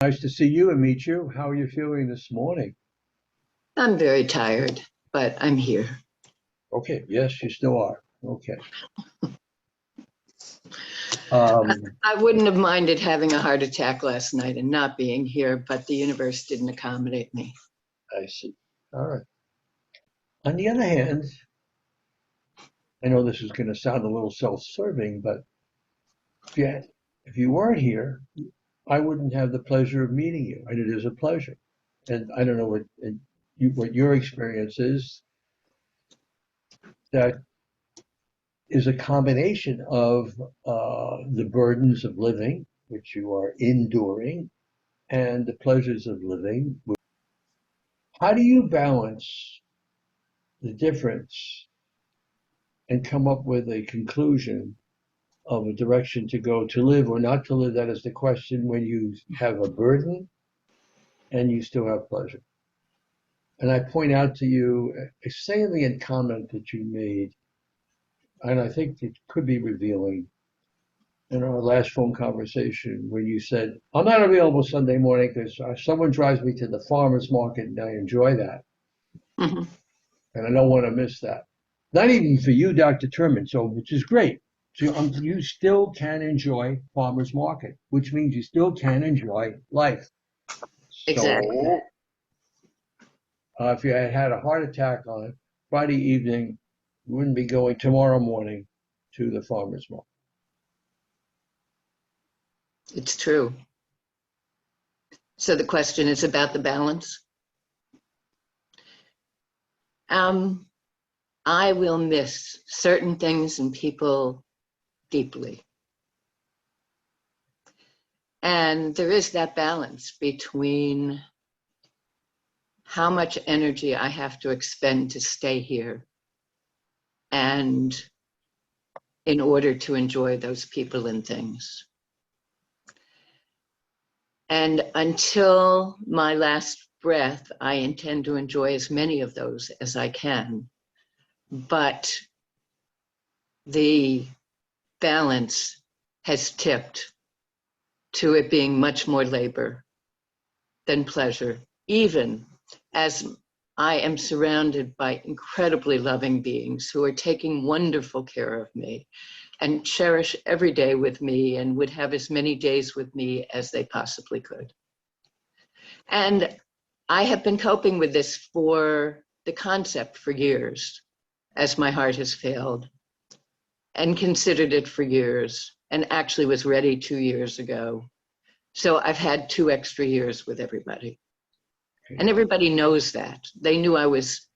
nice to see you and meet you. How are you feeling this morning? I'm very tired, but I'm here. Okay, yes, you still are. Okay. Um, I wouldn't have minded having a heart attack last night and not being here, but the universe didn't accommodate me. I see. All right. On the other hand, I know this is going to sound a little self-serving, but if you weren't here, I wouldn't have the pleasure of meeting you, and it is a pleasure. And I don't know what your experience is. That is a combination of the burdens of living, which you are enduring, and the pleasures of living. How do you balance the difference and come up with a conclusion of a direction to go to live or not to live? That is the question when you have a burden and you still have pleasure. And I point out to you a salient comment that you made, and I think it could be revealing in our last phone conversation when you said, I'm not available Sunday morning because someone drives me to the farmer's market and I enjoy that. Mhm. And I don't want to miss that. Not even for you, DrTerman, so which is great. So you still can enjoy farmer's market, which means you still can enjoy life. Exactly. So if you had had a heart attack on Friday evening, you wouldn't be going tomorrow morning to the farmer's market. It's true. So the question is about the balance. I will miss certain things and people deeply. And there is that balance between how much energy I have to expend to stay here and in order to enjoy those people and things. And until my last breath, I intend to enjoy as many of those as I can. But the balance has tipped to it being much more labor than pleasure, even as I am surrounded by incredibly loving beings who are taking wonderful care of me and cherish every day with me and would have as many days with me as they possibly could. And I have been coping with this for the concept for years, as my heart has failed, and considered it for years, and actually was ready 2 years ago. So I've had 2 extra years with everybody. And everybody knows that. They knew I was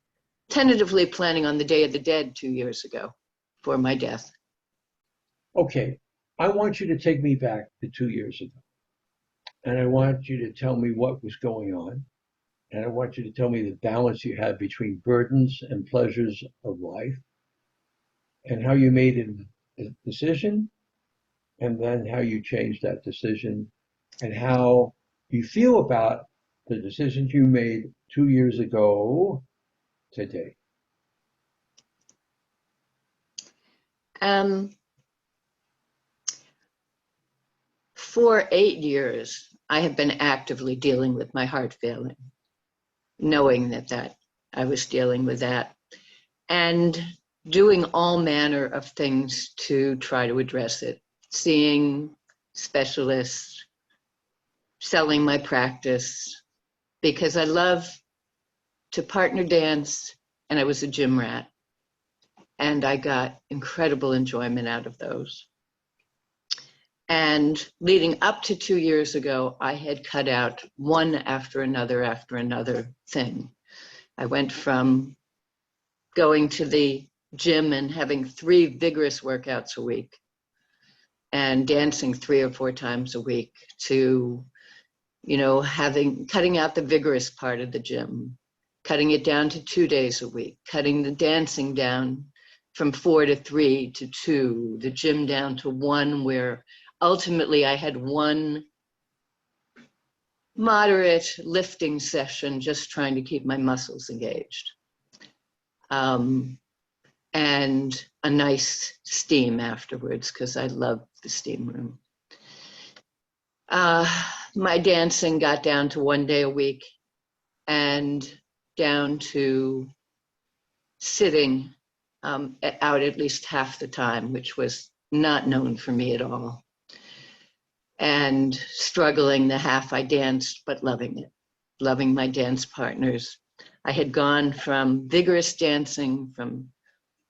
tentatively planning on the Day of the Dead 2 years ago for my death. Okay, I want you to take me back to 2 years ago. And I want you to tell me what was going on. And I want you to tell me the balance you had between burdens and pleasures of life and how you made a decision and then how you changed that decision and how you feel about the decisions you made 2 years ago today. For 8 years, I have been actively dealing with my heart failing, knowing that I was dealing with that, and doing all manner of things to try to address it, seeing specialists, selling my practice, because I love to partner dance, and I was a gym rat, and I got incredible enjoyment out of those. And leading up to 2 years ago, I had cut out one after another thing. I went from going to the gym and having 3 vigorous workouts a week and dancing 3 or 4 times a week to, cutting out the vigorous part of the gym, cutting it down to 2 days a week, cutting the dancing down from 4 to 3 to 2, the gym down to 1, where ultimately I had 1 moderate lifting session, just trying to keep my muscles engaged. And a nice steam afterwards, because I love the steam room. my dancing got down to 1 day a week and down to sitting out at least half the time, which was not known for me at all. And struggling the half I danced, but loving it, loving my dance partners. I had gone from vigorous dancing, from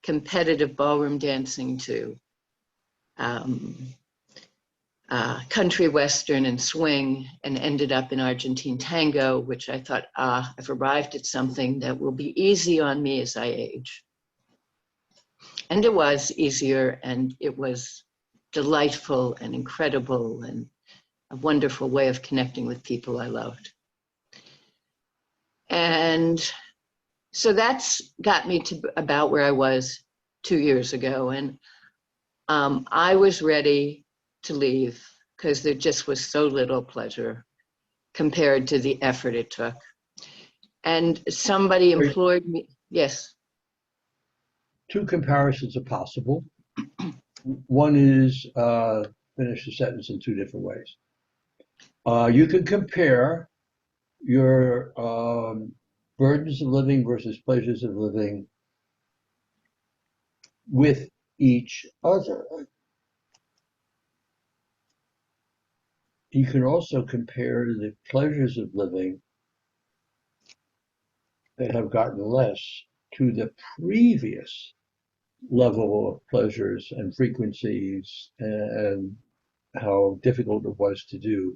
competitive ballroom dancing to country western and swing, and ended up in Argentine tango, which I thought, I've arrived at something that will be easy on me as I age. And it was easier, and it was delightful and incredible and a wonderful way of connecting with people I loved. And so that's got me to about where I was 2 years ago. And I was ready to leave because there just was so little pleasure compared to the effort it took. And somebody implored me, yes. Two comparisons are possible. One is finish the sentence in two different ways. You can compare your burdens of living versus pleasures of living with each other. You can also compare the pleasures of living that have gotten less to the previous level of pleasures and frequencies and how difficult it was to do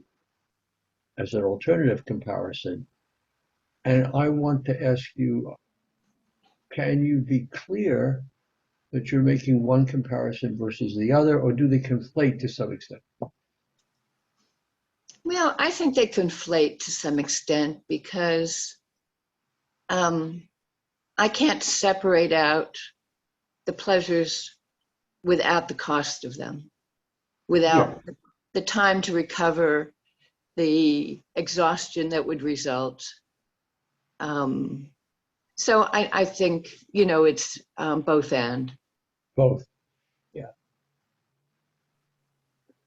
as an alternative comparison. And I want to ask you, can you be clear that you're making one comparison versus the other, or do they conflate to some extent? Well, I think they conflate to some extent because I can't separate out the pleasures without the cost of them, without the time to recover, the exhaustion that would result. So I think, it's both and. Both, yeah.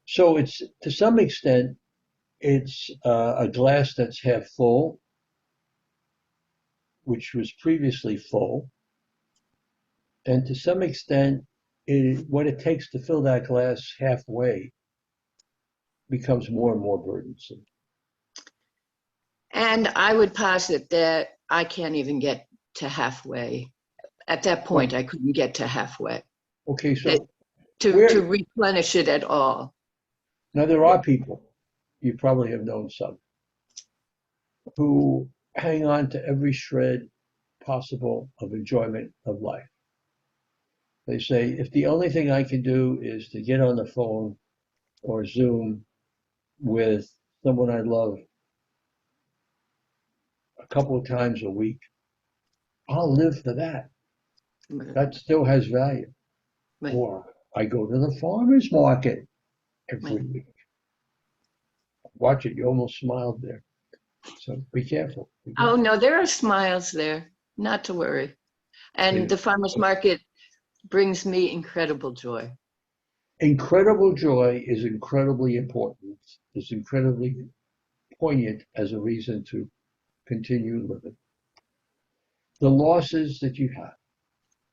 So it's, to some extent, it's a glass that's half full, which was previously full. And to some extent, what it takes to fill that glass halfway becomes more and more burdensome. And I would posit that I can't even get to halfway. At that point, I couldn't get to halfway. Okay, so to replenish it at all. Now there are people, you probably have known some, who hang on to every shred possible of enjoyment of life. They say, if the only thing I can do is to get on the phone or Zoom with someone I love a couple of times a week, I'll live for that. That still has value. Right. Or I go to the farmer's market every week. Watch it, you almost smiled there. So be careful. Oh, no, there are smiles there, not to worry. And the farmer's market brings me incredible joy. Incredible joy is incredibly important. It's incredibly poignant as a reason to continue living. The losses that you have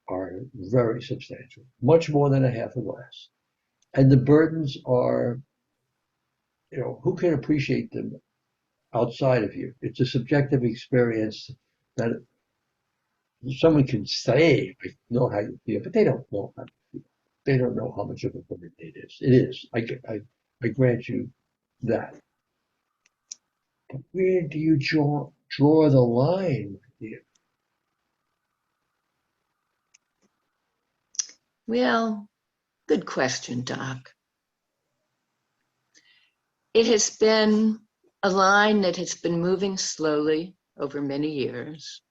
are very substantial, much more than a half a glass. And the burdens are, who can appreciate them outside of you? It's a subjective experience that someone can say, I know how you feel, but they don't know how you feel. They don't know how much of a burden it is. It is. I grant you that. But where do you draw the line here? Well, good question, Doc. It has been a line that has been moving slowly over many years,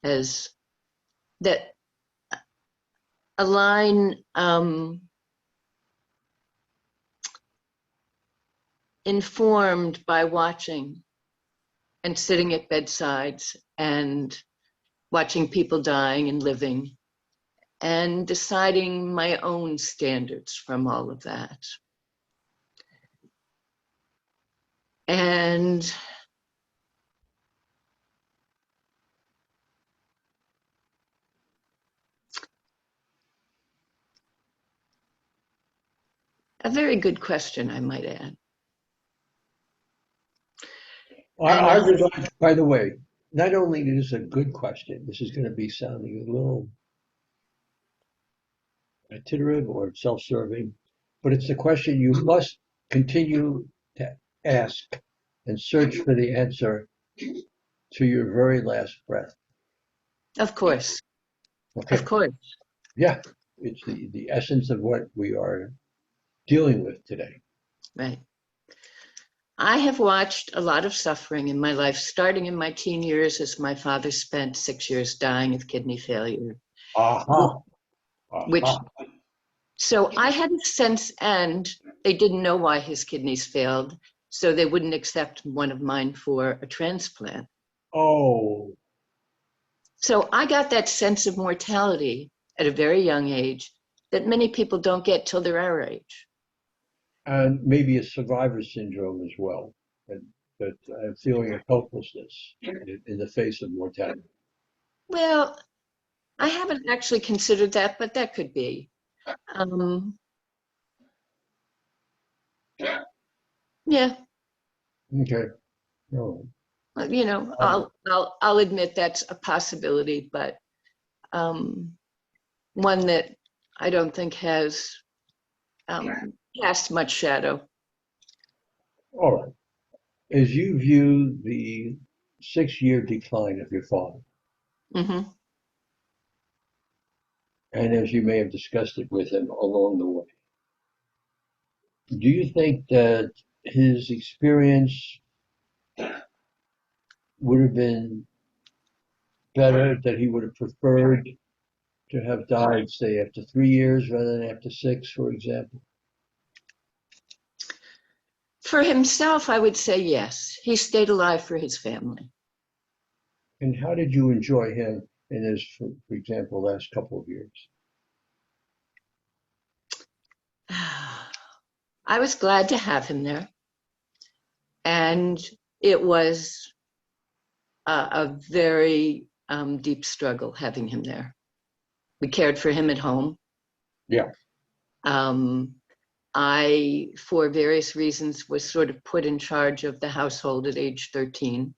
as that a line informed by watching and sitting at bedsides and watching people dying and living and deciding my own standards from all of that. And a very good question, I might add. I would like, by the way, not only is this a good question, this is going to be sounding a little iterative or self-serving, but it's a question you must continue to ask and search for the answer to your very last breath. Of course, Okay. of course. Yeah, it's the essence of what we are dealing with today. Right. I have watched a lot of suffering in my life, starting in my teen years as my father spent 6 years dying of kidney failure. Aha. Which, Aha. so I had a sense, and they didn't know why his kidneys failed, so they wouldn't accept one of mine for a transplant. Oh. So I got that sense of mortality at a very young age that many people don't get till they're our age. And maybe a survivor syndrome as well, and that feeling of helplessness in the face of mortality. Well, I haven't actually considered that, but that could be. Yeah, Okay. No. you know, I'll admit that's a possibility, but one that I don't think has cast much shadow. All right. As you view the 6-year decline of your father, Mm-hmm. and as you may have discussed it with him along the way, do you think that his experience would have been better, that he would have preferred to have died, say, after 3 years rather than after 6, for example? For himself, I would say yes. He stayed alive for his family. And how did you enjoy him in his, for example, last couple of years? I was glad to have him there. And it was a very deep struggle having him there. We cared for him at home. Yeah. I, for various reasons, was sort of put in charge of the household at age 13,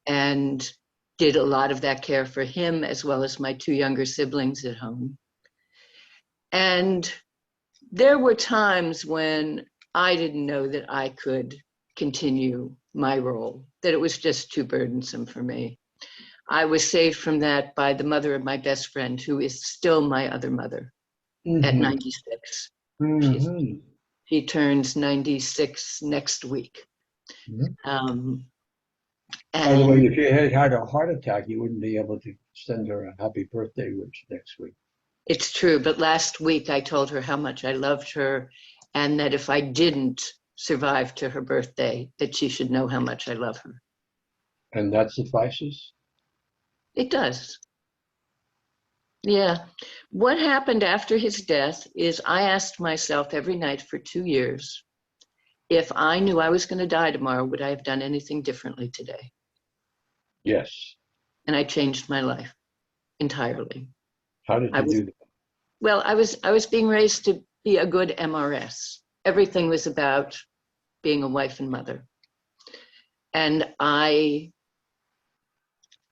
and did a lot of that care for him as well as my 2 younger siblings at home. And there were times when I didn't know that I could continue my role, that it was just too burdensome for me. I was saved from that by the mother of my best friend, who is still my other mother at 96. She turns 96 next week. By the way, if you had had a heart attack, you wouldn't be able to send her a happy birthday wish next week. It's true, but last week I told her how much I loved her, and that if I didn't survive to her birthday, that she should know how much I love her. And that suffices? It does. Yeah. What happened after his death is I asked myself every night for 2 years, if I knew I was going to die tomorrow, would I have done anything differently today? Yes. And I changed my life entirely. How did you do that? Well, I was being raised to be a good MRS. Everything was about being a wife and mother. And I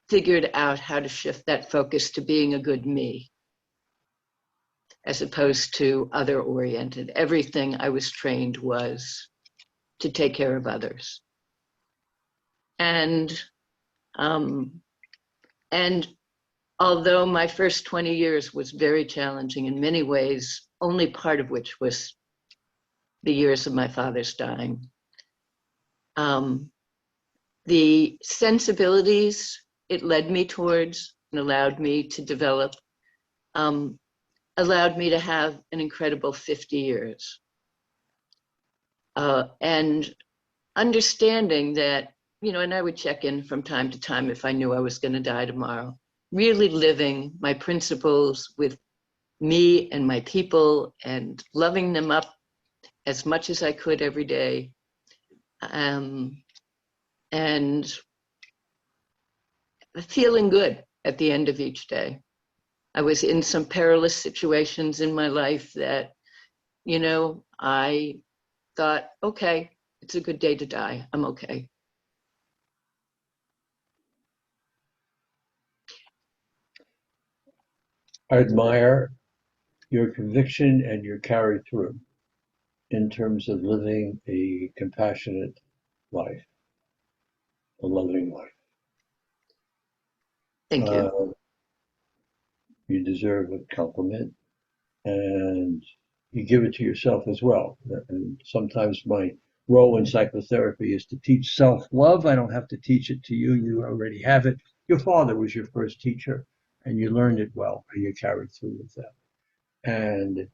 figured out how to shift that focus to being a good me, as opposed to other oriented. Everything I was trained was to take care of others. And although my first 20 years was very challenging in many ways, only part of which was the years of my father's dying, the sensibilities it led me towards and allowed me to develop allowed me to have an incredible 50 years. And understanding that, you know, and I would check in from time to time if I knew I was going to die tomorrow, really living my principles with me and my people and loving them up as much as I could every day, and feeling good at the end of each day. I was in some perilous situations in my life that, I thought, okay, it's a good day to die. I'm okay. I admire your conviction and your carry through in terms of living a compassionate life, a loving life. Thank you. You deserve a compliment, and you give it to yourself as well. And sometimes my role in psychotherapy is to teach self-love. I don't have to teach it to you. You already have it. Your father was your first teacher, and you learned it well, and you carried through with that. And it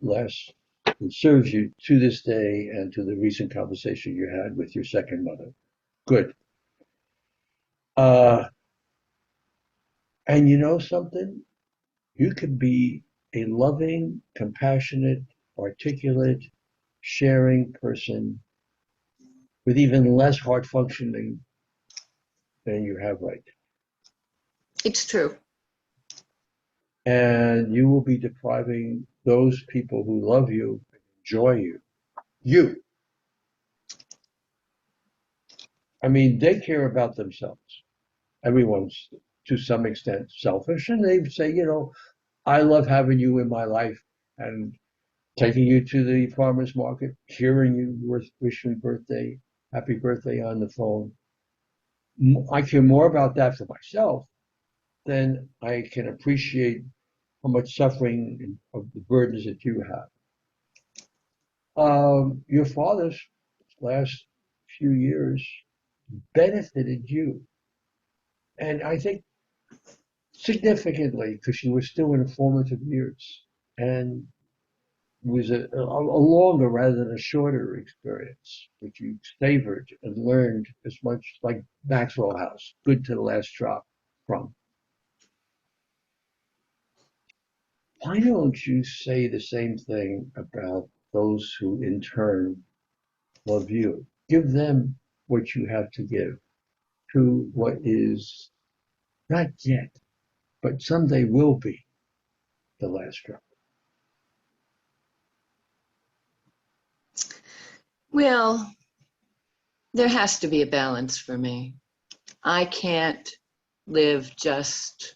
serves you to this day and to the recent conversation you had with your second mother. Good. Uh, and you know something? You could be a loving, compassionate, articulate, sharing person with even less heart functioning than you have right It's true. now. And you will be depriving those people who love you, enjoy you. I mean, they care about themselves. Everyone's to some extent selfish, and they say, I love having you in my life and taking you to the farmer's market, hearing you wish me happy birthday on the phone. I care more about that for myself than I can appreciate how much suffering of the burdens that you have. Your father's last few years benefited you, and I think significantly because you were still in formative years, and it was a longer rather than a shorter experience, which you savored and learned as much like Maxwell House, good to the last drop from. Why don't you say the same thing about those who in turn love you? Give them what you have to give to what is not yet, but someday will be the last drop. Well, there has to be a balance for me. I can't live just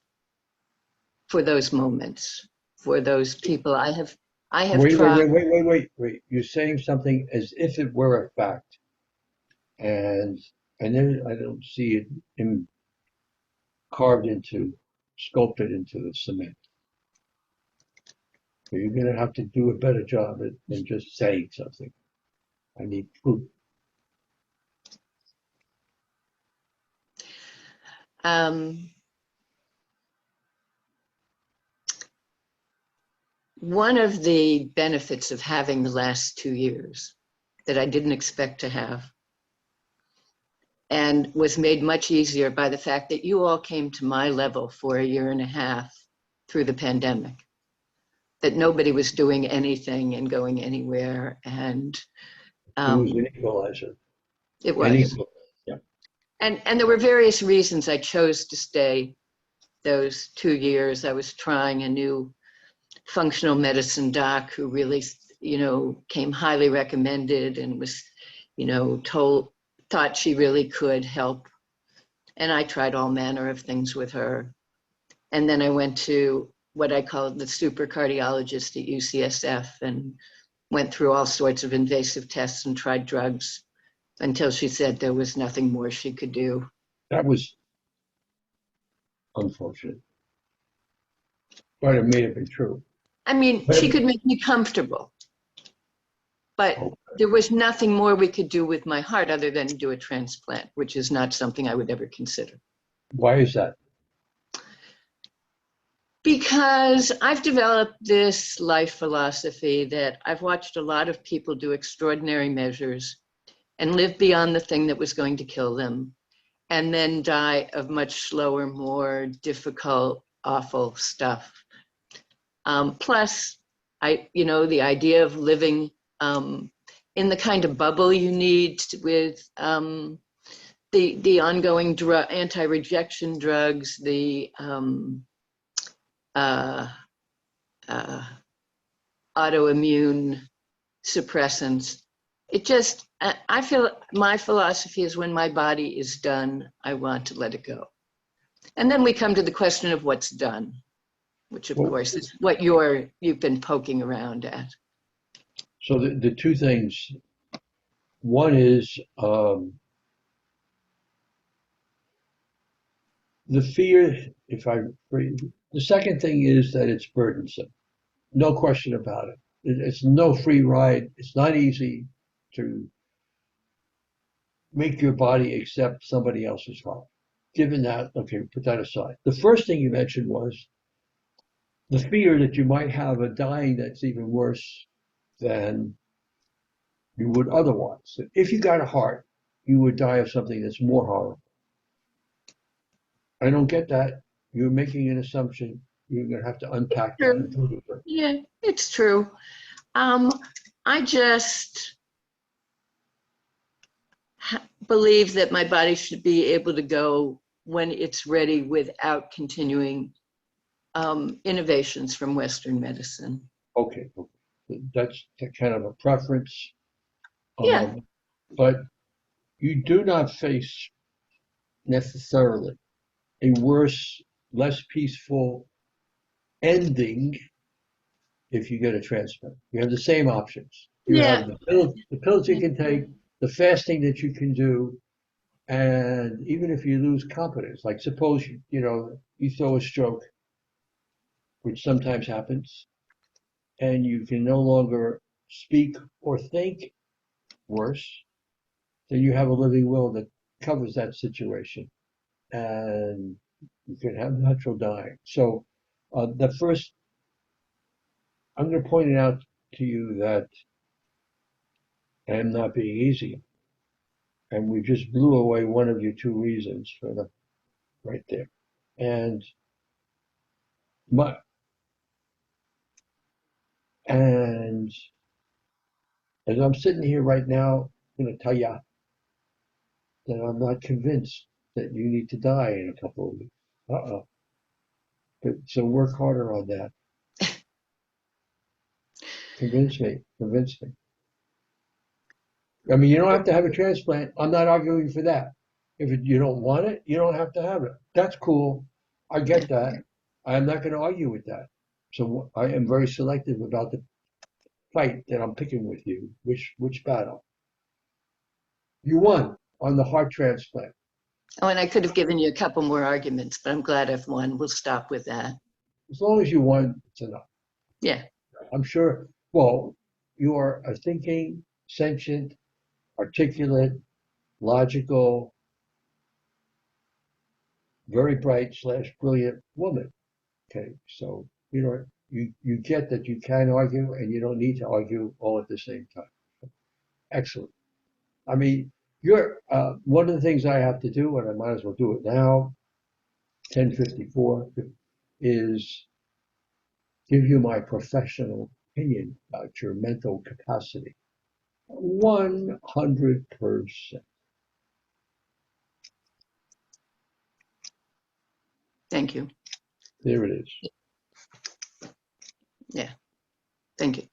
for those moments, for those people. I have Wait, wait, tried. wait, wait, wait, wait, wait. You're saying something as if it were a fact, and then I don't see it in, carved into, sculpted into the cement. So you're going to have to do a better job than just saying something. I need proof. Um, One of the benefits of having the last 2 years that I didn't expect to have, and was made much easier by the fact that you all came to my level for a year and a half through the pandemic, that nobody was doing anything and going anywhere. And It was an equalizer. it An was. equal. Yeah. And there were various reasons I chose to stay those 2 years. I was trying a new functional medicine doc who really, came highly recommended and was, thought she really could help. And I tried all manner of things with her. And then I went to what I call the super cardiologist at UCSF and went through all sorts of invasive tests and tried drugs until she said there was nothing more she could do. That was unfortunate, but it may have been true. I mean, But she could make me comfortable, but oh, there was nothing more we could do with my heart other than do a transplant, which is not something I would ever consider. why is that? Because I've developed this life philosophy that I've watched a lot of people do extraordinary measures and live beyond the thing that was going to kill them, and then die of much slower, more difficult, awful stuff. Plus, the idea of living in the kind of bubble you need with the ongoing anti-rejection drugs, the autoimmune suppressants. It just, I feel my philosophy is when my body is done, I want to let it go. And then we come to the question of what's done, which of course is what you've been poking around at. So the two things, one is the fear, the second thing is that it's burdensome. No question about it. It's no free ride. It's not easy to make your body accept somebody else's heart. Given that, okay, put that aside. The first thing you mentioned was the fear that you might have a dying that's even worse than you would otherwise. If you got a heart, you would die of something that's more horrible. I don't get that. You're making an assumption. You're going to have to unpack that. Yeah, it's true. I just believe that my body should be able to go when it's ready without continuing innovations from Western medicine. Okay, that's kind of a preference. Yeah. But you do not face necessarily a worse, less peaceful ending if you get a transplant. You have the same options. You have the pills you can take, the fasting that you can do, and even if you lose competence, like suppose you throw a stroke, which sometimes happens, and you can no longer speak or think, worse, then you have a living will that covers that situation, and you can have natural dying. So the first, I'm going to point it out to you that I'm not being easy, and we just blew away one of your two reasons for the right there. And my and as I'm sitting here right now, I'm going to tell you that I'm not convinced that you need to die in a couple of weeks. Uh-oh. So work harder on that. Convince me. Convince me. I mean, you don't have to have a transplant. I'm not arguing for that. If you don't want it, you don't have to have it. That's cool. I get that. I'm not going to argue with that. So I am very selective about the fight that I'm picking with you. Which battle? You won on the heart transplant. Oh, and I could have given you a couple more arguments, but I'm glad I've won. We'll stop with that. As long as you won, it's enough. Yeah. I'm sure. Well, you are a thinking, sentient, articulate, logical, very bright / brilliant woman. Okay, so you get that you can argue and you don't need to argue all at the same time. Excellent. I mean, you're one of the things I have to do, and I might as well do it now. 10:54 is give you my professional opinion about your mental capacity. 100%. Thank you. There it is. Yeah. Thank you.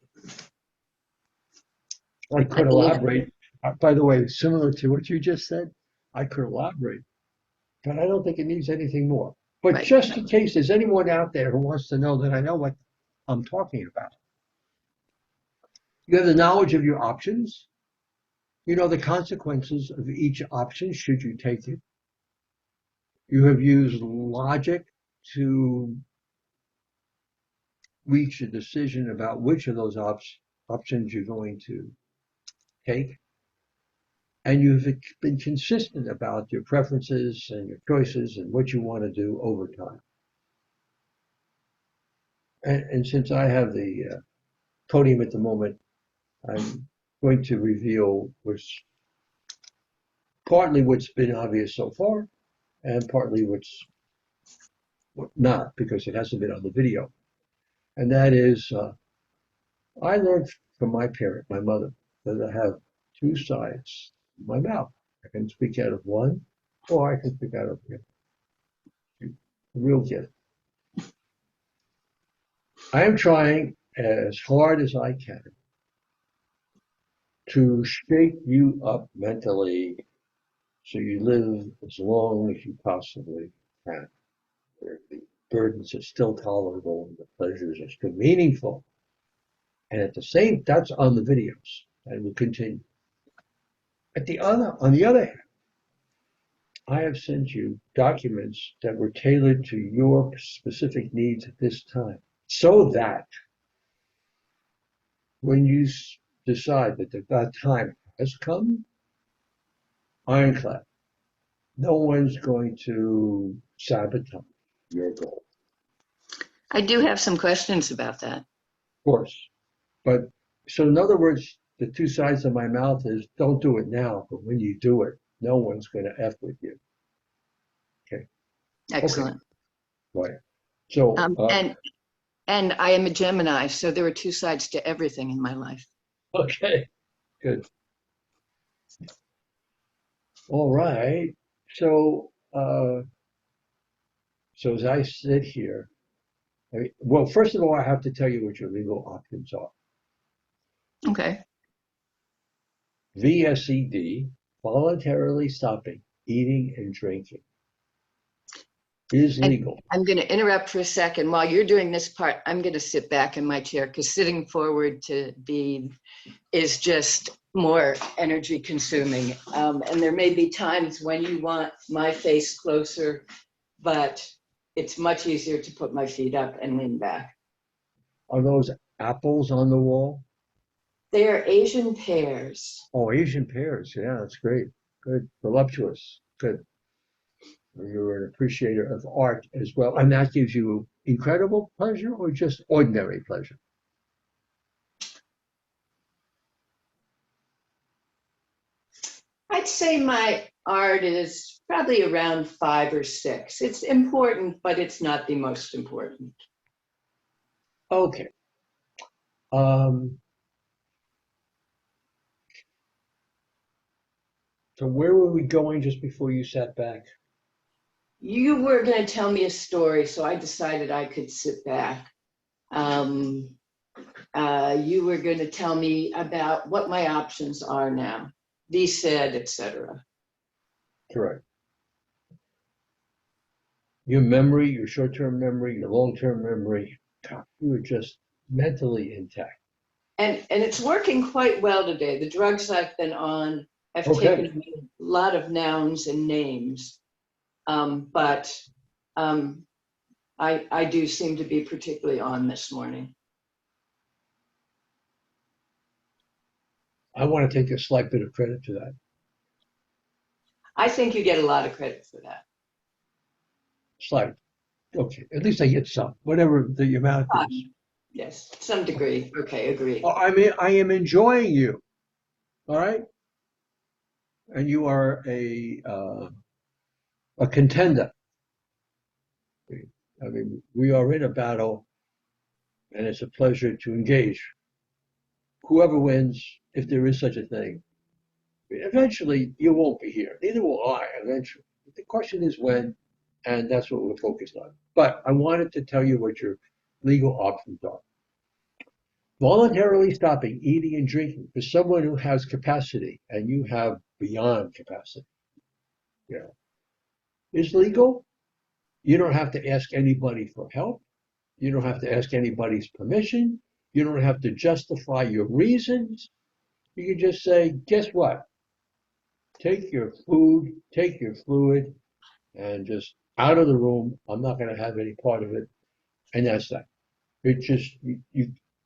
I could elaborate. By the way, similar to what you just said, I could elaborate, but I don't think it needs anything more. But just in case there's anyone out there who wants to know that I know what I'm talking about. You have the knowledge of your options. You know the consequences of each option should you take it. You have used logic to reach a decision about which of those options you're going to take. And you've been consistent about your preferences and your choices and what you want to do over time. And since I have the podium at the moment, I'm going to reveal partly what's been obvious so far, and partly what's not, because it hasn't been on the video. And that is, I learned from my parent, my mother, that I have two sides to my mouth. I can speak out of one, or I can speak out of the other. A real gift. I am trying as hard as I can to shake you up mentally so you live as long as you possibly can, where the burdens are still tolerable and the pleasures are still meaningful. And at the same, that's on the videos, and will continue. On the other hand, I have sent you documents that were tailored to your specific needs at this time, so that when you decide that that time has come, ironclad, no one's going to sabotage your goal. I do have some questions about that. Of course. But so in other words, the two sides of my mouth is don't do it now, but when you do it, no one's going to F with you. Okay. Excellent. Okay. Right. So, and I am a Gemini, so there are two sides to everything in my life. okay, good. All right. So, so as I sit here, well, first of all, I have to tell you what your legal options are. Okay. VSED, voluntarily stopping eating and drinking, is legal. I'm going to interrupt for a second. While you're doing this part, I'm going to sit back in my chair because sitting forward to be is just more energy consuming. And there may be times when you want my face closer, but it's much easier to put my feet up and lean back. Are those apples on the wall? They are Asian pears. Oh, Asian pears. Yeah, that's great. Good. Voluptuous. Good. You're an appreciator of art as well. And that gives you incredible pleasure or just ordinary pleasure? I'd say my art is probably around 5 or 6. It's important, but it's not the most important. Okay. So where were we going just before you sat back? You were going to tell me a story, so I decided I could sit back. You were going to tell me about what my options are now, VSED, etc. Correct. Your memory, your short-term memory, your long-term memory, God, you were just mentally intact. And it's working quite well today. The drugs I've been on have Okay. taken a lot of nouns and names, but I do seem to be particularly on this morning. I want to take a slight bit of credit to that. I think you get a lot of credit for that. Slight. Okay. At least I get some, whatever the amount is. Yes, some degree. Okay, agree. I mean, I am enjoying you. All right. And you are a contender. I mean, we are in a battle, and it's a pleasure to engage. Whoever wins, if there is such a thing, eventually you won't be here. Neither will I. Eventually, the question is when, and that's what we're focused on. But I wanted to tell you what your legal options are. Voluntarily stopping eating and drinking for someone who has capacity, and you have beyond capacity, you know, is legal. You don't have to ask anybody for help. You don't have to ask anybody's permission. You don't have to justify your reasons. You can just say, guess what? Take your food, take your fluid, and just out of the room. I'm not going to have any part of it. And that's that. It's just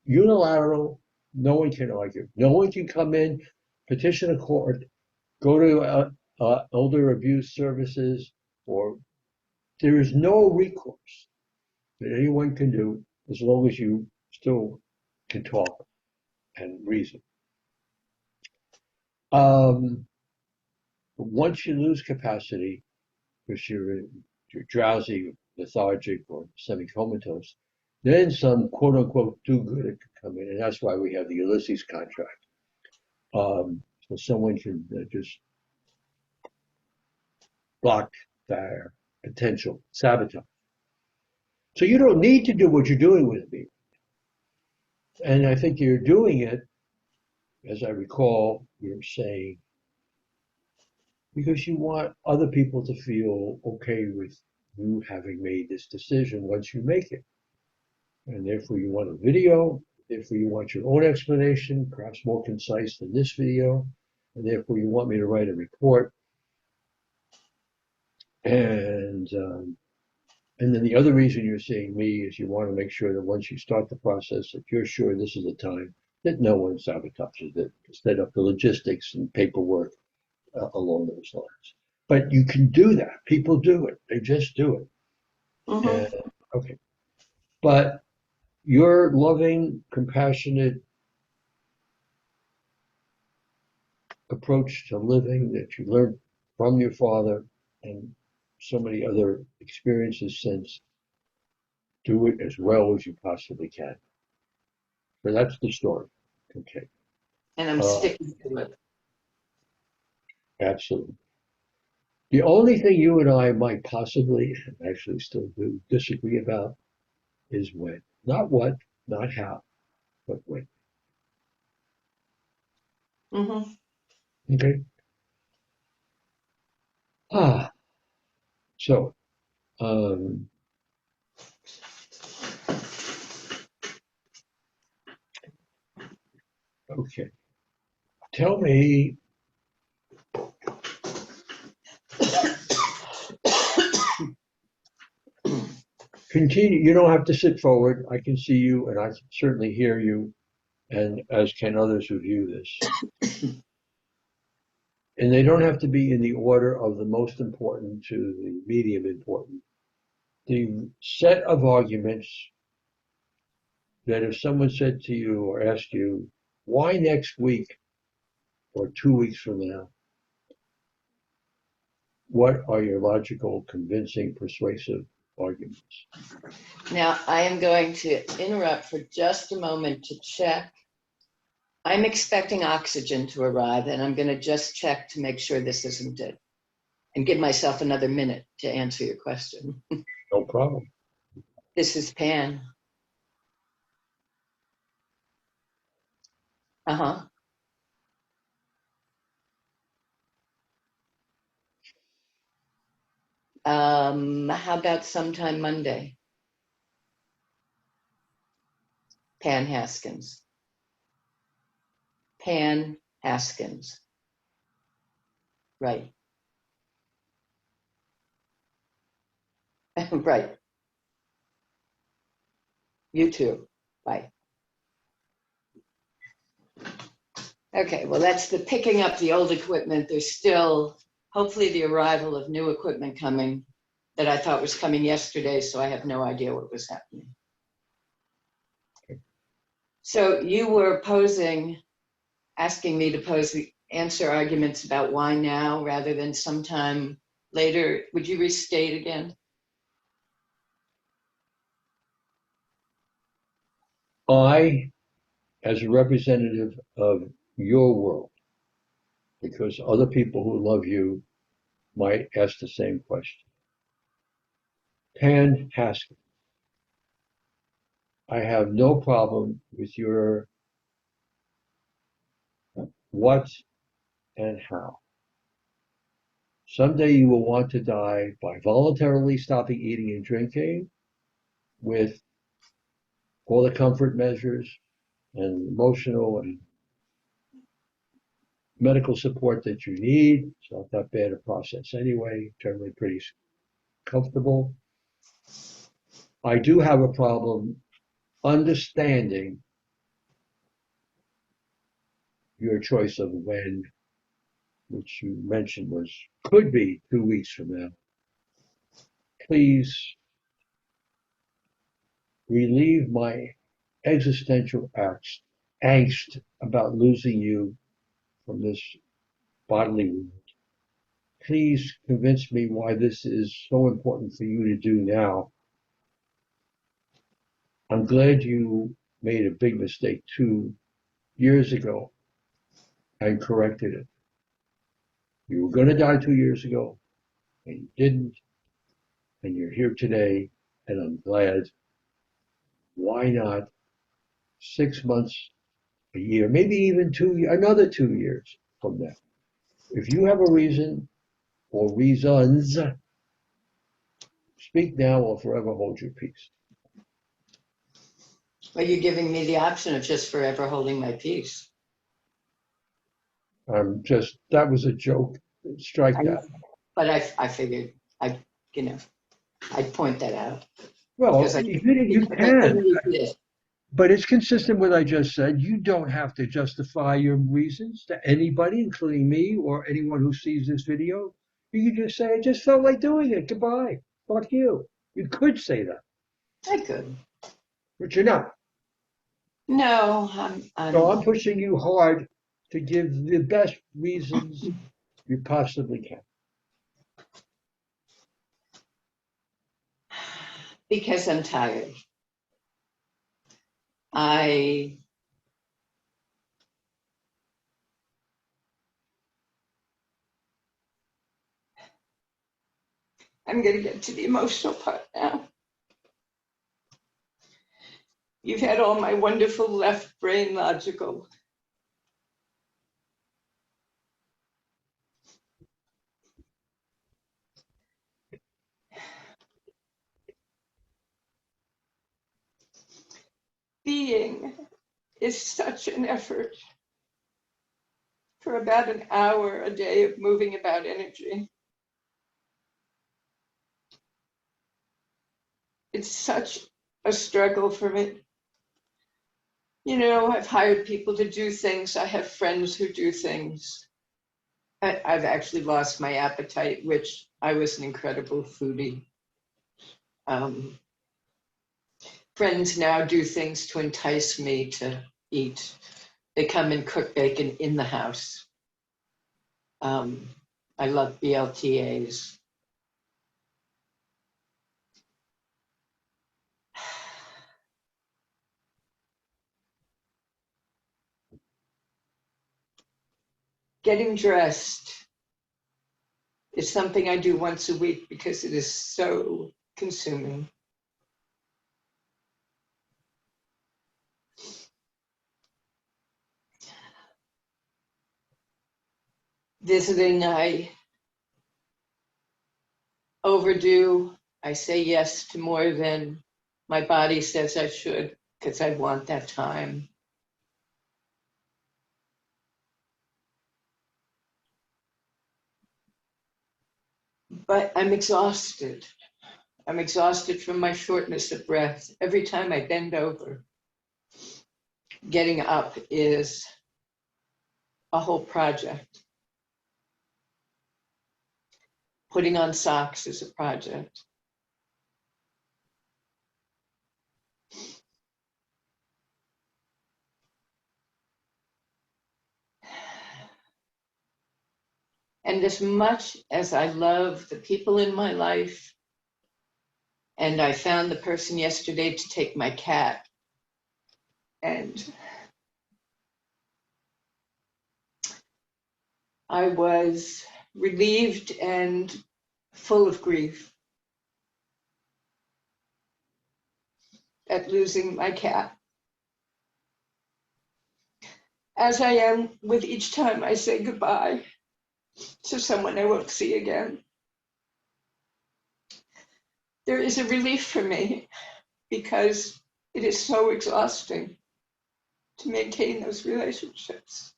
unilateral. No one can argue. No one can come in, petition a court, go to elder abuse services, or there is no recourse that anyone can do as long as you still can talk and reason. Once you lose capacity, because you're drowsy, lethargic, or semi-comatose, then some quote unquote do good could come in. And that's why we have the Ulysses contract. So someone can just block their potential sabotage. So you don't need to do what you're doing with me. And I think you're doing it, as I recall, you're saying, because you want other people to feel okay with you having made this decision once you make it. And therefore you want a video, therefore you want your own explanation, perhaps more concise than this video, and therefore you want me to write a report. And um, and then the other reason you're seeing me is you want to make sure that once you start the process, that you're sure this is a time that no one sabotages it, instead of the logistics and paperwork along those lines. But you can do that. People do it. They just do it. Mm-hmm. And okay. But your loving, compassionate approach to living that you learned from your father and so many other experiences since, do it as well as you possibly can. So that's the story. Okay. And I'm Uh, sticking to it. Absolutely. The only thing you and I might possibly, and actually still do, disagree about is when. Not what, not how, but when. Mm-hmm. Okay. Ah, so, um, okay. Tell me, continue. You don't have to sit forward. I can see you and I can certainly hear you, and as can others who view this. And they don't have to be in the order of the most important to the medium important. The set of arguments that if someone said to you or asked you, why next week or 2 weeks from now, what are your logical, convincing, persuasive arguments? Now, I am going to interrupt for just a moment to check. I'm expecting oxygen to arrive, and I'm going to just check to make sure this isn't it and give myself another minute to answer your question. No problem. This is Pan. Uh-huh. How about sometime Monday? Pan Haskins. Pan Haskins. Right. Right. You too. Bye. Okay, well, that's the picking up the old equipment. There's still hopefully the arrival of new equipment coming that I thought was coming yesterday, so I have no idea what was happening. So you were asking me to answer arguments about why now rather than sometime later. Would you restate again? I, as a representative of your world, because other people who love you might ask the same question. Pan Haskins, I have no problem with your what and how. Someday you will want to die by voluntarily stopping eating and drinking with all the comfort measures and emotional and medical support that you need. It's not that bad a process anyway, generally pretty comfortable. I do have a problem understanding your choice of when, which you mentioned was could be 2 weeks from now. Please relieve my existential angst about losing you from this bodily wound. Please convince me why this is so important for you to do now. I'm glad you made a big mistake 2 years ago and corrected it. You were going to die 2 years ago, and you didn't, and you're here today, and I'm glad. Why not 6 months, a year, maybe even another 2 years from now? If you have a reason or reasons, speak now or forever hold your peace. Well, you're giving me the option of just forever holding my peace. That was a joke. Strike that. But I figured I'd point that out. Well, you can, Yes. but it's consistent with what I just said. You don't have to justify your reasons to anybody, including me or anyone who sees this video. You can just say, I just felt like doing it. Goodbye. Fuck you. You could say that, I could. but you're not. No, So I'm pushing you hard to give the best reasons you possibly can. because I'm tired. I'm going to get to the emotional part now. You've had all my wonderful left brain logical. Being is such an effort for about an hour a day of moving about energy. It's such a struggle for me. I've hired people to do things. I have friends who do things. I've actually lost my appetite, which I was an incredible foodie. Friends now do things to entice me to eat. They come and cook bacon in the house. I love BLTAs. Getting dressed is something I do once a week because it is so consuming. Visiting, I overdo. I say yes to more than my body says I should because I want that time. But I'm exhausted. I'm exhausted from my shortness of breath. Every time I bend over, getting up is a whole project. Putting on socks is a project. And as much as I love the people in my life, and I found the person yesterday to take my cat, and I was relieved and full of grief at losing my cat, as I am with each time I say goodbye to someone I won't see again. There is a relief for me because it is so exhausting to maintain those relationships.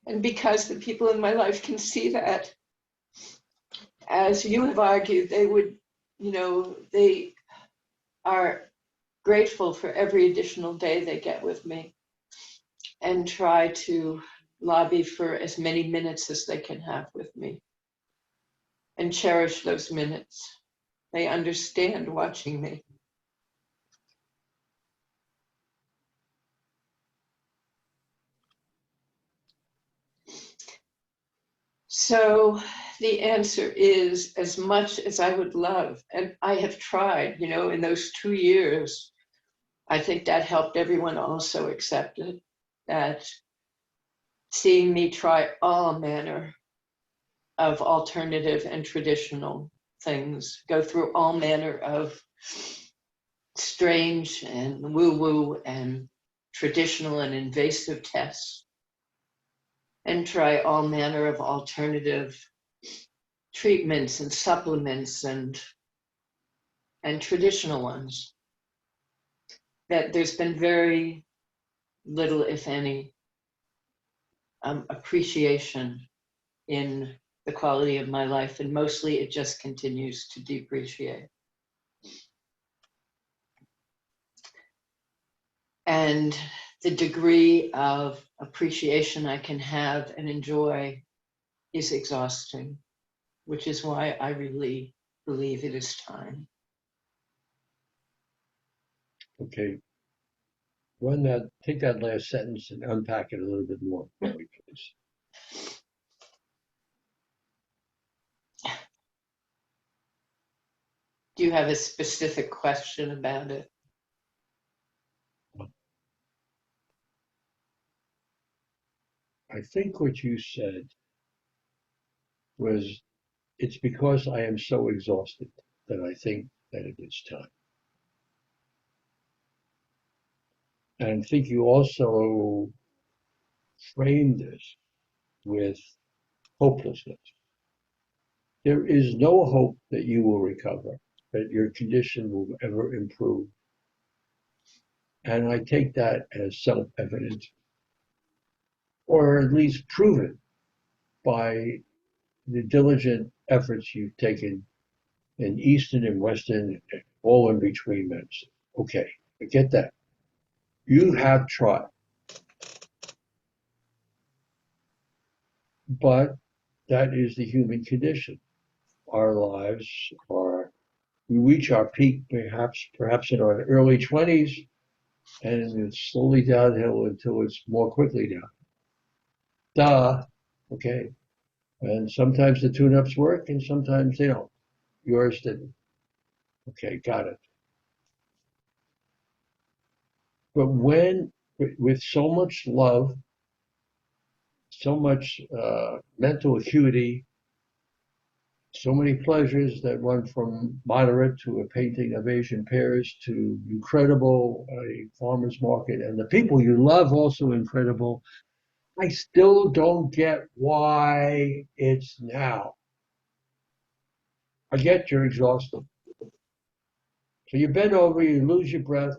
And because the people in my life can see that, as you have argued, they are grateful for every additional day they get with me and try to lobby for as many minutes as they can have with me and cherish those minutes. They understand watching me. So the answer is, as much as I would love, and I have tried, in those 2 years, I think that helped everyone also accept it, that seeing me try all manner of alternative and traditional things, go through all manner of strange and woo-woo and traditional and invasive tests, and try all manner of alternative treatments and supplements and traditional ones, that there's been very little, if any, appreciation in the quality of my life, and mostly it just continues to depreciate. And the degree of appreciation I can have and enjoy is exhausting, which is why I really believe it is time. Okay. Take that last sentence and unpack it a little bit more for me, please. Do you have a specific question about it? I think what you said was, it's because I am so exhausted that I think that it is time. And I think you also framed this with hopelessness. There is no hope that you will recover, that your condition will ever improve. And I take that as self-evident, or at least proven by the diligent efforts you've taken in Eastern and Western, and all in between medicine. Okay, I get that. You have tried. But that is the human condition. Our lives are, we reach our peak perhaps in our early 20s, and it's slowly downhill until it's more quickly down. Duh. Okay. And sometimes the tune-ups work and sometimes they don't. Yours didn't. Okay, got it. But when, with so much love, so much mental acuity, so many pleasures that run from moderate to a painting of Asian pears to incredible, a farmer's market, and the people you love also incredible. I still don't get why it's now. I get you're exhausted. So you bend over, you lose your breath,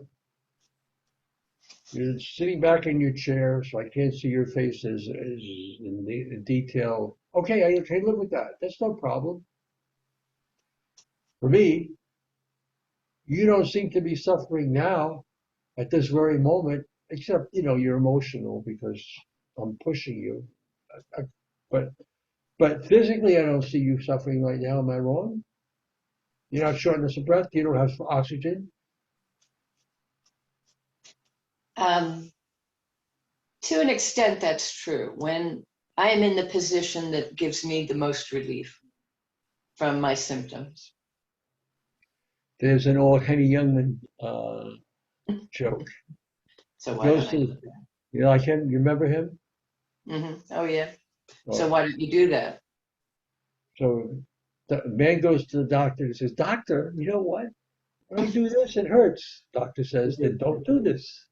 you're sitting back in your chair, so I can't see your face as in detail. Okay, I can live with that. That's no problem. For me, you don't seem to be suffering now at this very moment, except, you're emotional because I'm pushing you. But physically, I don't see you suffering right now. Am I wrong? You're not shortness of breath. You don't have oxygen. To an extent, that's true. When I am in the position that gives me the most relief from my symptoms. There's an old Henny Youngman joke. So why Goes don't I? to, you like him? You remember him? Oh, yeah. Oh. So why don't you do that? So the man goes to the doctor and says, "Doctor, you know what? When I do this, it hurts." Doctor says, "Then don't do this."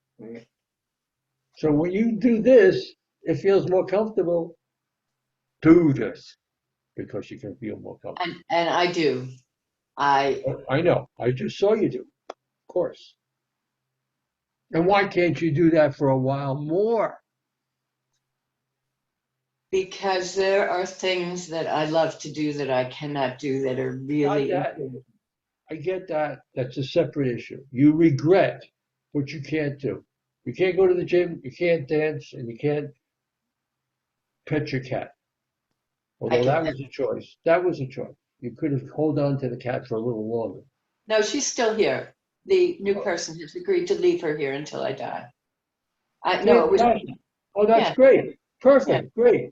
So when you do this, it feels more comfortable. Do this because you can feel more comfortable. And I do. I know. I just saw you do, of course. And why can't you do that for a while more? Because there are things that I love to do that I cannot do that are really important. I get that. That's a separate issue. You regret what you can't do. You can't go to the gym, you can't dance, and you can't pet your cat. Although that was a choice. That was a choice. You could have held on to the cat for a little longer. No, she's still here. The new person has agreed to leave her here until I die. No, it was. Oh, that's Yeah. great. Perfect. Yeah. Great.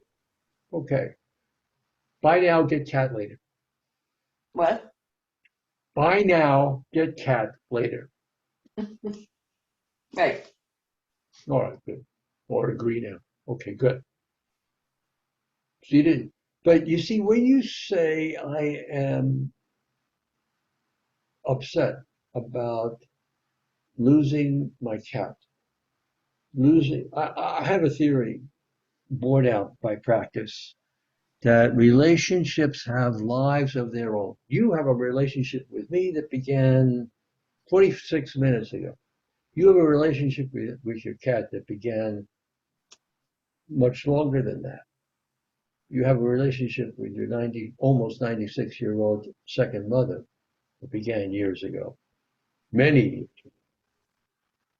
Okay. Buy now, get cat later. What? Buy now, get cat later. Right. All right, good. Or agree now. Okay, good. So you didn't. But you see, when you say I am upset about losing my cat, I have a theory borne out by practice that relationships have lives of their own. You have a relationship with me that began 46 minutes ago. You have a relationship with your cat that began much longer than that. You have a relationship with your almost 96-year-old second mother that began years ago, many years ago.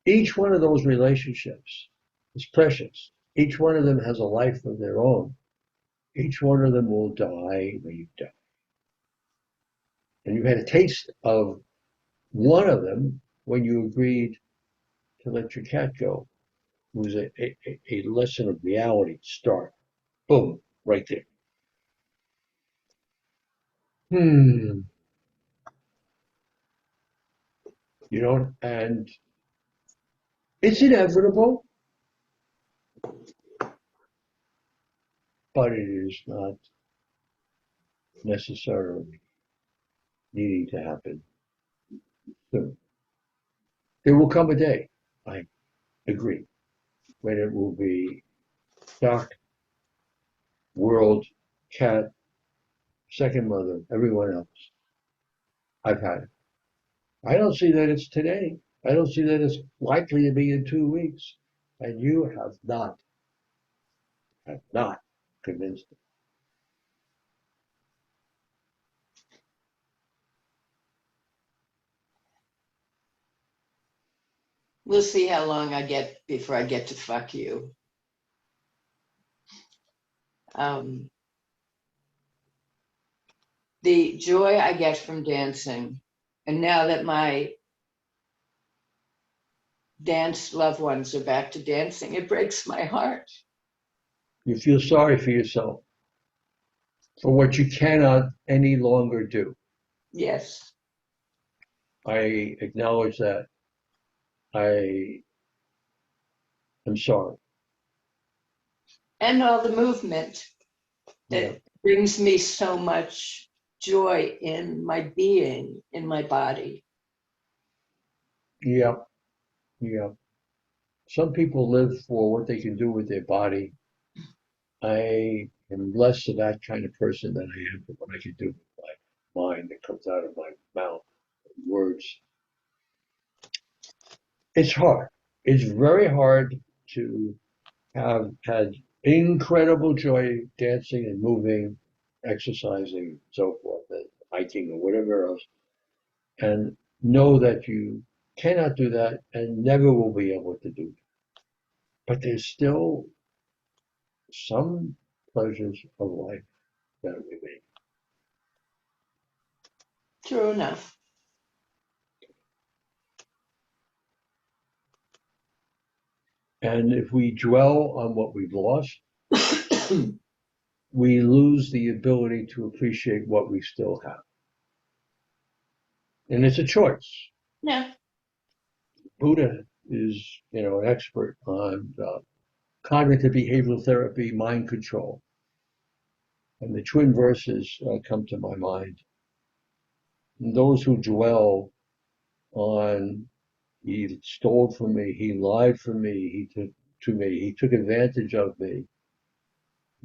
Each one of those relationships is precious. Each one of them has a life of their own. Each one of them will die when you die. And you had a taste of one of them when you agreed to let your cat go. It was a lesson of reality start. Boom, right there. Hmm. You know, and it's inevitable, but it is not necessarily needing to happen soon. There will come a day, I agree, when it will be Doc, World, Cat, Second Mother, everyone else. I've had it. I don't see that it's today. I don't see that it's likely to be in 2 weeks. And you have not convinced me. We'll see how long I get before I get to fuck you. The joy I get from dancing, and now that my dance loved ones are back to dancing, it breaks my heart. You feel sorry for yourself for what you cannot any longer do. Yes. I acknowledge that. I am sorry. And all the movement Yeah, that brings me so much joy in my being, in my body. yeah, yeah. Some people live for what they can do with their body. I am less of that kind of person than I am for what I can do with my mind that comes out of my mouth, words. It's hard. It's very hard to have had incredible joy dancing and moving, exercising, and so forth, and hiking or whatever else, and know that you cannot do that and never will be able to do it. But there's still some pleasures of life that remain. True enough. And if we dwell on what we've lost, we lose the ability to appreciate what we still have. And it's a choice. Yeah. Buddha is, an expert on cognitive behavioral therapy, mind control. And the twin verses come to my mind. And those who dwell on he stole from me, he lied from me, he took advantage of me.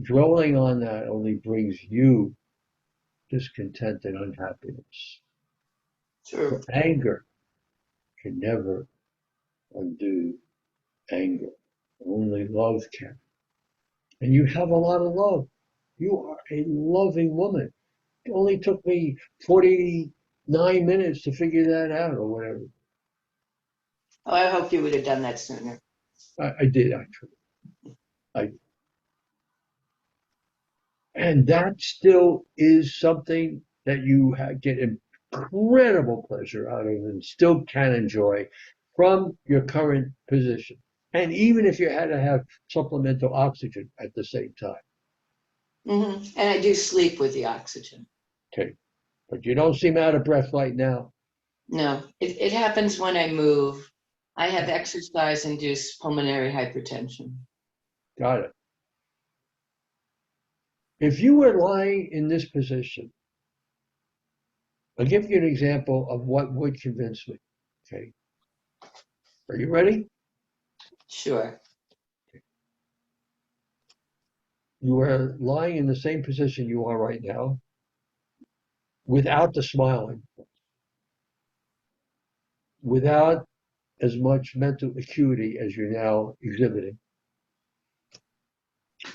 Dwelling on that only brings you discontent and unhappiness. True. So anger can never undo anger. Only love can. And you have a lot of love. You are a loving woman. It only took me 49 minutes to figure that out or whatever. Oh, I hope you would have done that sooner. I did actually. I, and that still is something that you get incredible pleasure out of and still can enjoy from your current position. And even if you had to have supplemental oxygen at the same time. And I do sleep with the oxygen. Okay. But you don't seem out of breath right now. No, it happens when I move. I have exercise-induced pulmonary hypertension. Got it. If you were lying in this position, I'll give you an example of what would convince me. Okay. Are you ready? Sure. You are lying in the same position you are right now without the smiling, without as much mental acuity as you're now exhibiting,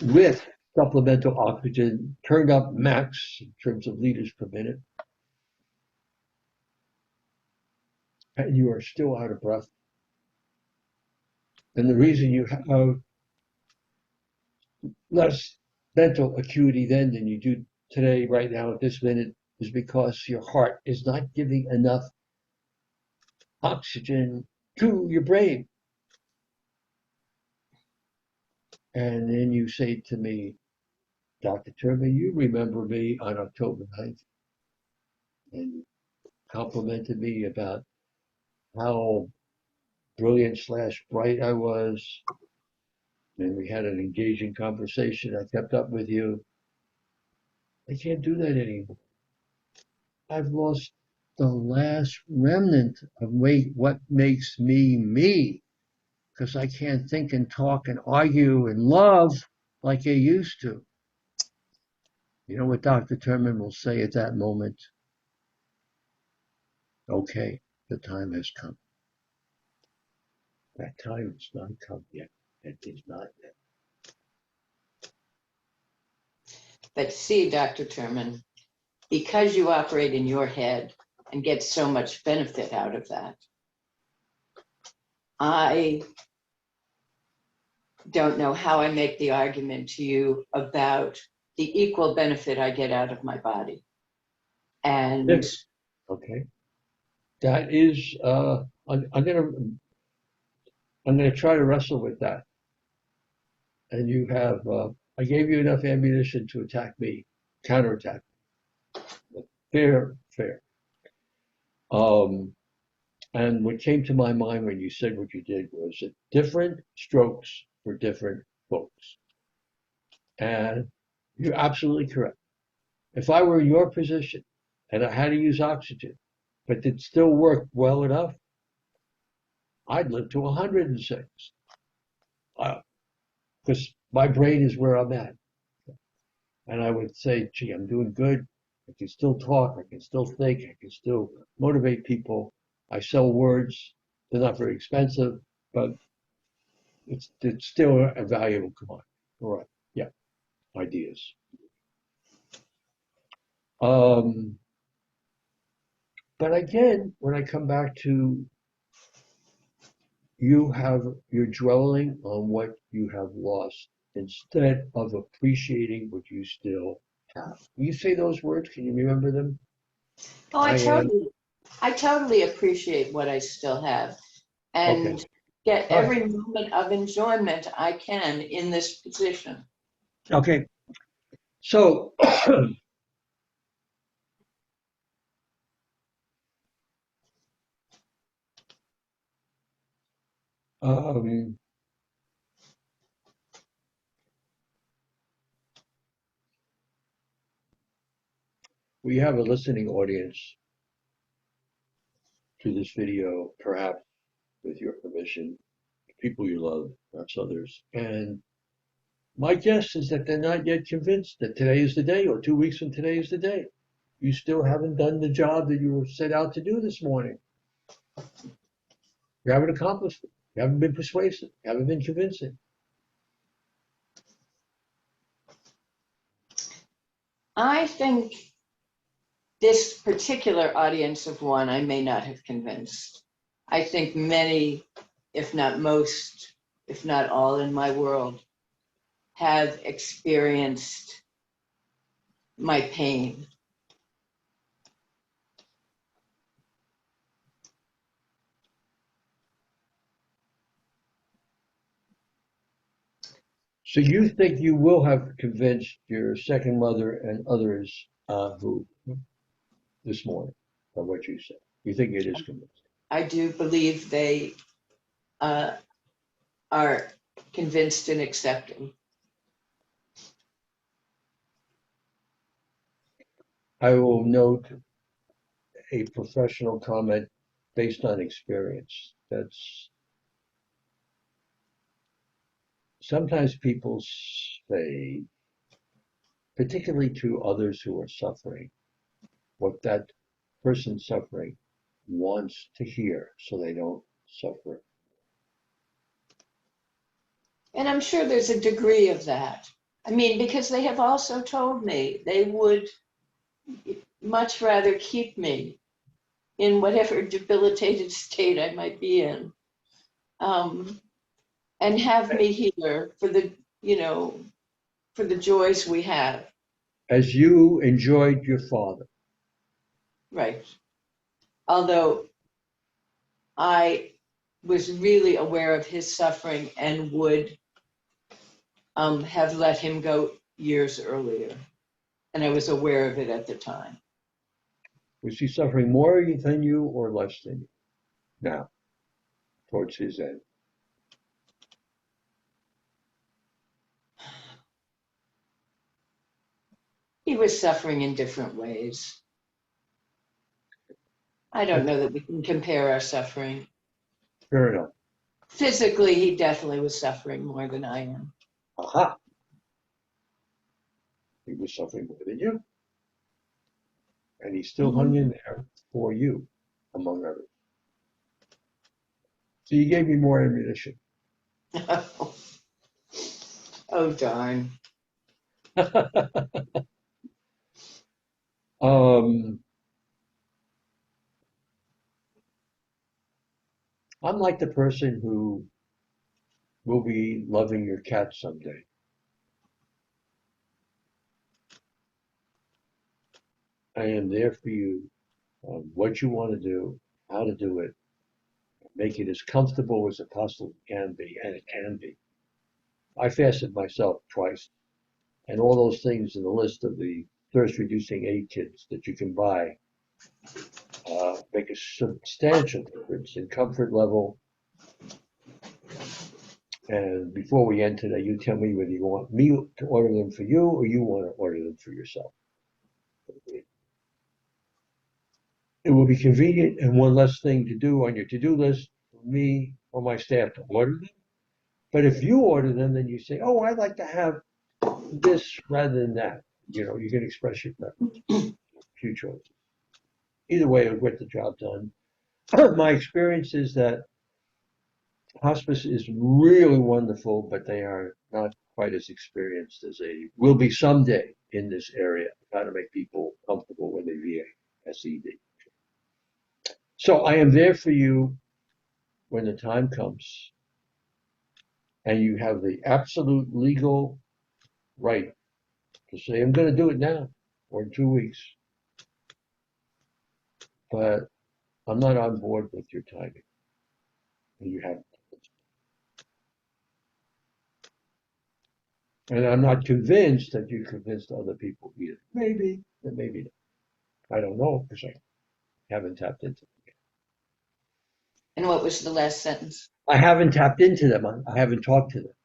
with supplemental oxygen turned up max in terms of liters per minute, and you are still out of breath. And the reason you have less mental acuity then than you do today, right now, at this minute, is because your heart is not giving enough oxygen to your brain. And then you say to me, Dr. Terman, you remember me on October 9th, and you complimented me about how brilliant / bright I was. And we had an engaging conversation. I kept up with you. I can't do that anymore. I've lost the last remnant of what makes me me, because I can't think and talk and argue and love like I used to. You know what Dr. Terman will say at that moment? Okay, the time has come. That time has not come yet. It is not yet. But see, Dr. Terman, because you operate in your head and get so much benefit out of that, I don't know how I make the argument to you about the equal benefit I get out of my body. And Okay. That is, I'm gonna try to wrestle with that. And you have, I gave you enough ammunition to attack me, counterattack. Fair, fair. And what came to my mind when you said what you did was that different strokes for different folks. And you're absolutely correct. If I were in your position and I had to use oxygen, but it still worked well enough, I'd live to 106. Because my brain is where I'm at. And I would say, gee, I'm doing good. I can still talk. I can still think. I can still motivate people. I sell words. They're not very expensive, but it's still a valuable commodity. All right. Yeah. Ideas. Um, but again, when I come back to you're dwelling on what you have lost instead of appreciating what you still have. Will you say those words? Can you remember them? oh, I totally appreciate what I still have Okay. and get All right. every moment of enjoyment I can in this position. Okay. So um, we have a listening audience to this video, perhaps with your permission, people you love, perhaps others. And my guess is that they're not yet convinced that today is the day or 2 weeks from today is the day. You still haven't done the job that you were set out to do this morning. You haven't accomplished it. You haven't been persuasive. You haven't been convincing. I think this particular audience of one I may not have convinced. I think many, if not most, if not all in my world, have experienced my pain. So you think you will have convinced your second mother and others who this morning, by what you said? You think it is convinced? I do believe they uh, are convinced and accepting. I will note a professional comment based on experience. That's sometimes people say, particularly to others who are suffering, what that person suffering wants to hear so they don't suffer. And I'm sure there's a degree of that. I mean, because they have also told me they would much rather keep me in whatever debilitated state I might be in, um, and have me here for the, you know, for the joys we have. As you enjoyed your father. Right. Although I was really aware of his suffering and would have let him go years earlier. And I was aware of it at the time. Was he suffering more than you or less than you now, towards his end? He was suffering in different ways. I don't know that we can compare our suffering. Fair enough. Physically, he definitely was suffering more than I am. Aha! He was suffering more than you. And he still hung in there for you, among others. So you gave me more ammunition. Oh, darn. um, I'm like the person who will be loving your cat someday. I am there for you on what you want to do, how to do it, make it as comfortable as it possibly can be, and it can be. I fasted myself twice, and all those things in the list of the thirst reducing aid kits that you can buy make a substantial difference in comfort level. And before we end today, you tell me whether you want me to order them for you or you want to order them for yourself. It will be convenient and one less thing to do on your to-do list for me or my staff to order them. But if you order them, then you say, oh, I'd like to have this rather than that. You know, you can express your preference, few choices. Either way, it'll get the job done. My experience is that hospice is really wonderful, but they are not quite as experienced as they will be someday in this area, how to make people comfortable with a VSED. So I am there for you when the time comes, and you have the absolute legal right to say, I'm going to do it now or in 2 weeks, but I'm not on board with your timing. And you have, and I'm not convinced that you convinced other people either. Maybe, but maybe not. I don't know because I haven't tapped into them. And what was the last sentence? I haven't tapped into them. I haven't talked to them.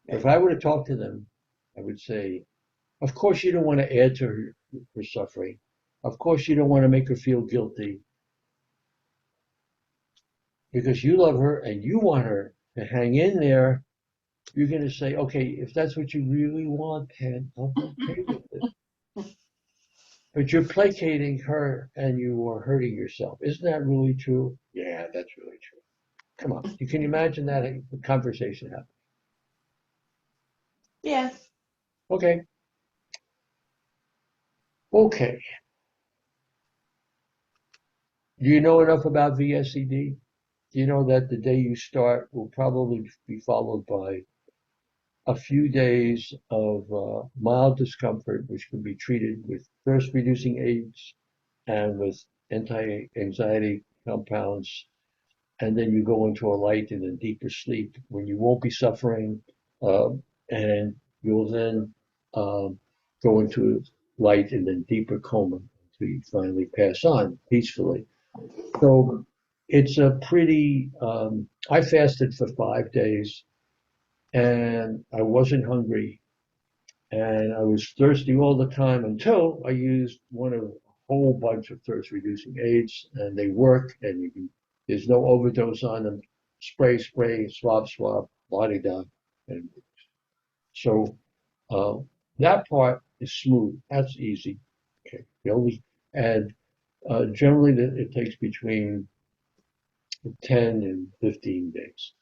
Right. If I were to talk to them, I would say, of course you don't want to add to her suffering. Of course you don't want to make her feel guilty because you love her and you want her to hang in there. You're going to say, okay, if that's what you really want, Ken, I'm okay with it. But you're placating her and you are hurting yourself. Isn't that really true? Yeah, that's really true. Come on. You can imagine that conversation happening. Yeah. Okay. Okay. Do you know enough about VSED? Do you know that the day you start will probably be followed by a few days of mild discomfort, which can be treated with thirst reducing aids and with anti anxiety compounds. And then you go into a light and a deeper sleep when you won't be suffering. and you'll then go into light and then deeper coma until you finally pass on peacefully. So it's a pretty, I fasted for 5 days and I wasn't hungry and I was thirsty all the time until I used one of a whole bunch of thirst reducing aids, and they work, and there's no overdose on them. Spray, spray, swab, swab, body down, and so uh, that part is smooth. That's easy. Okay, the only and generally it takes between 10 and 15 days.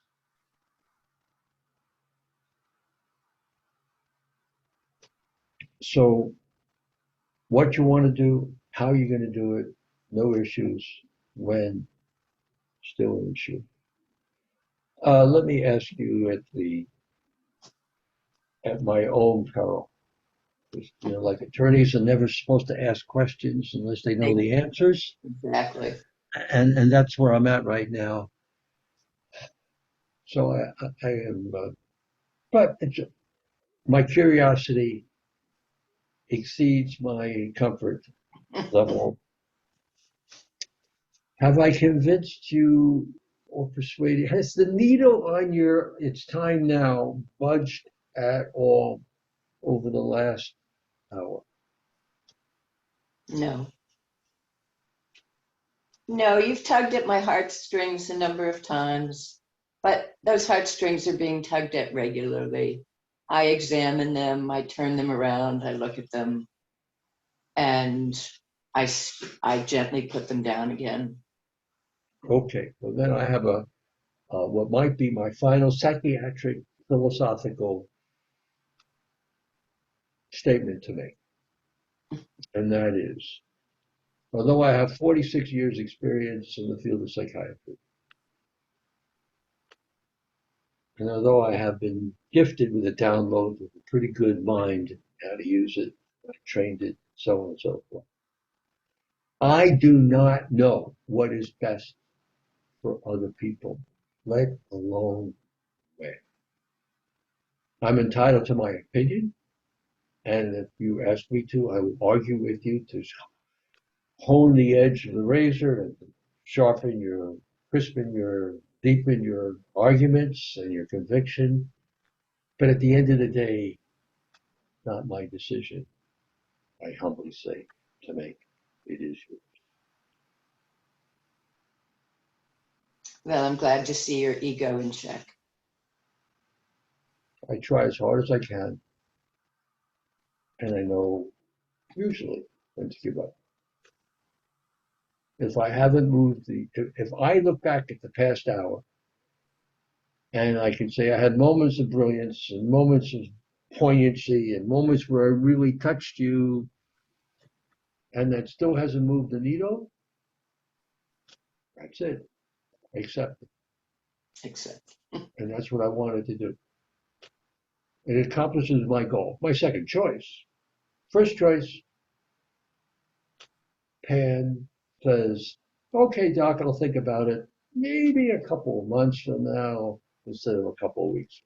So what you want to do, how you're going to do it, no issues. When, still an issue. Let me ask you at my own peril. Like attorneys are never supposed to ask questions unless they know the answers, Exactly. and that's where I'm at right now. So I am, but my curiosity exceeds my comfort level. Have I convinced you or persuaded? Has the needle on your "it's time now" budged at all over the last hour? No. No, you've tugged at my heartstrings a number of times, but those heartstrings are being tugged at regularly. I examine them, I turn them around, I look at them, and I gently put them down again. Okay, well then I have what might be my final psychiatric philosophical statement to make, and that is, although I have 46 years experience in the field of psychiatry, and although I have been gifted with a download of a pretty good mind, how to use it, I trained it, so on and so forth, I do not know what is best for other people, let alone when. I'm entitled to my opinion, and if you ask me to, I will argue with you to hone the edge of the razor and sharpen your, crispen your, deepen your arguments and your conviction. But at the end of the day, not my decision, I humbly say, to make. It is yours. Well, I'm glad to see your ego in check. I try as hard as I can, and I know usually when to give up. If I haven't moved if I look back at the past hour and I can say I had moments of brilliance and moments of poignancy and moments where I really touched you and that still hasn't moved the needle, that's it. I accept it. Except, And that's what I wanted to do. It accomplishes my goal. My second choice. First choice, Pan says, okay, doc, I'll think about it. Maybe a couple of months from now instead of a couple of weeks.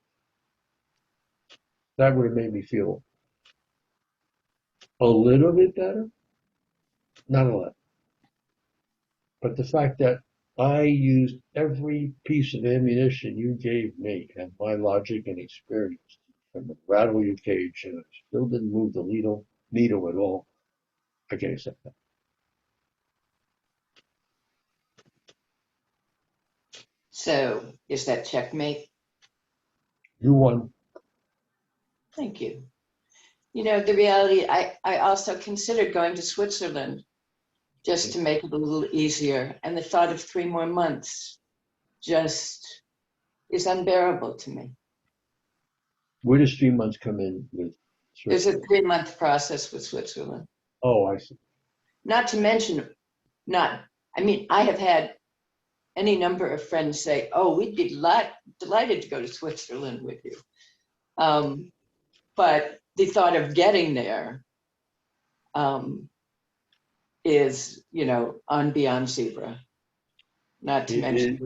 That would have made me feel a little bit better, not a lot. But the fact that I used every piece of ammunition you gave me and my logic and experience and rattle your cage and it still didn't move the needle at all, I can accept that. so is that checkmate? You won. Thank you. You know, the reality, I also considered going to Switzerland just to make it a little easier. And the thought of 3 more months just is unbearable to me. Where does 3 months come in with There's a Switzerland? 3 month process with Switzerland. Oh, I see. Not to mention, I mean, I have had any number of friends say, oh, we'd be delighted to go to Switzerland with you. But the thought of getting there is, on beyond zebra, not to mention.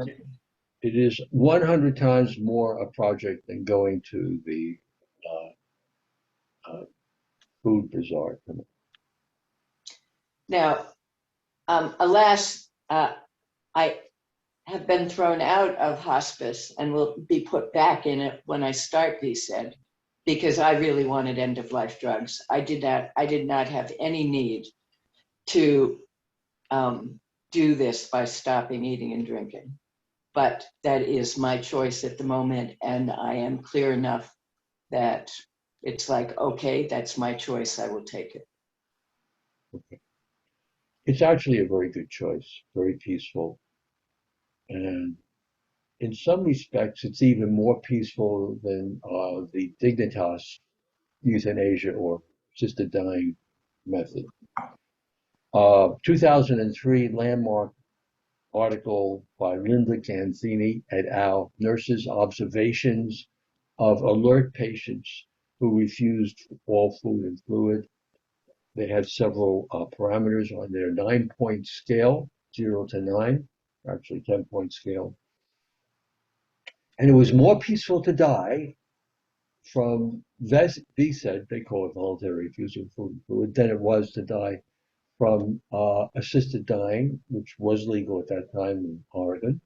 It is 100 times more a project than going to the uh, food bizarre to me. Now, alas, I have been thrown out of hospice and will be put back in it when I start VSED because I really wanted end of life drugs. I did not have any need to do this by stopping eating and drinking. But that is my choice at the moment, and I am clear enough that it's like, okay, that's my choice, I will take it. Okay. It's actually a very good choice, very peaceful. And in some respects, it's even more peaceful than the Dignitas euthanasia or assisted dying method. 2003 landmark article by Linda Canzini et al. Nurses' observations of alert patients who refused all food and fluid. They had several parameters on their 9-point scale, 0 to 9, actually 10-point scale. And it was more peaceful to die from VSED, they call it voluntary refusal of food and fluid, than it was to die from assisted dying, which was legal at that time in Oregon.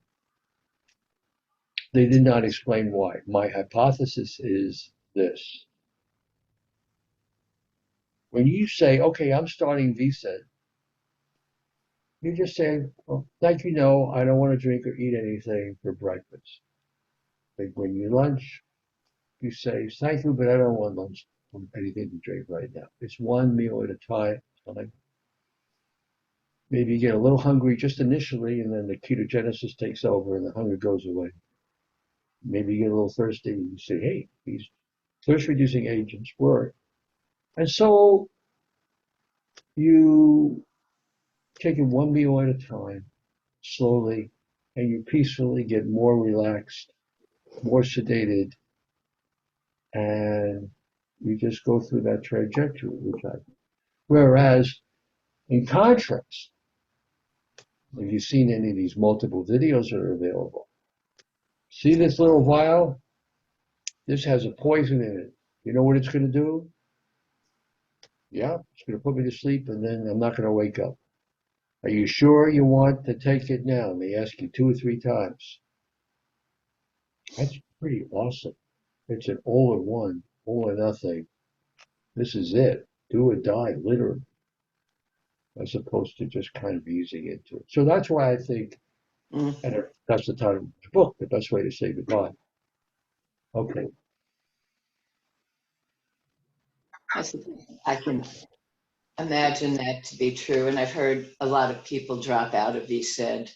They did not explain why. My hypothesis is this. When you say, okay, I'm starting VSED, you just say, well, thank you, no, I don't want to drink or eat anything for breakfast. They bring you lunch. You say, thank you, but I don't want lunch or anything to drink right now. It's one meal at a time. Maybe you get a little hungry just initially, and then the ketogenesis takes over and the hunger goes away. Maybe you get a little thirsty, and you say, hey, these thirst-reducing agents work. And so you take it one meal at a time, slowly, and you peacefully get more relaxed, more sedated, and you just go through that trajectory. Whereas, in contrast, if you've seen any of these multiple videos that are available, see this little vial? This has a poison in it. You know what it's going to do? Yeah, it's going to put me to sleep, and then I'm not going to wake up. Are you sure you want to take it now? And they ask you 2 or 3 times. That's pretty awesome. It's an all-in-one, all or nothing. This is it. Do or die, literally, as opposed to just kind of easing into it. So that's why I think, and that's the title of the book, The Best Way to Say Goodbye. Okay. I can imagine that to be true, and I've heard a lot of people drop out of VSED.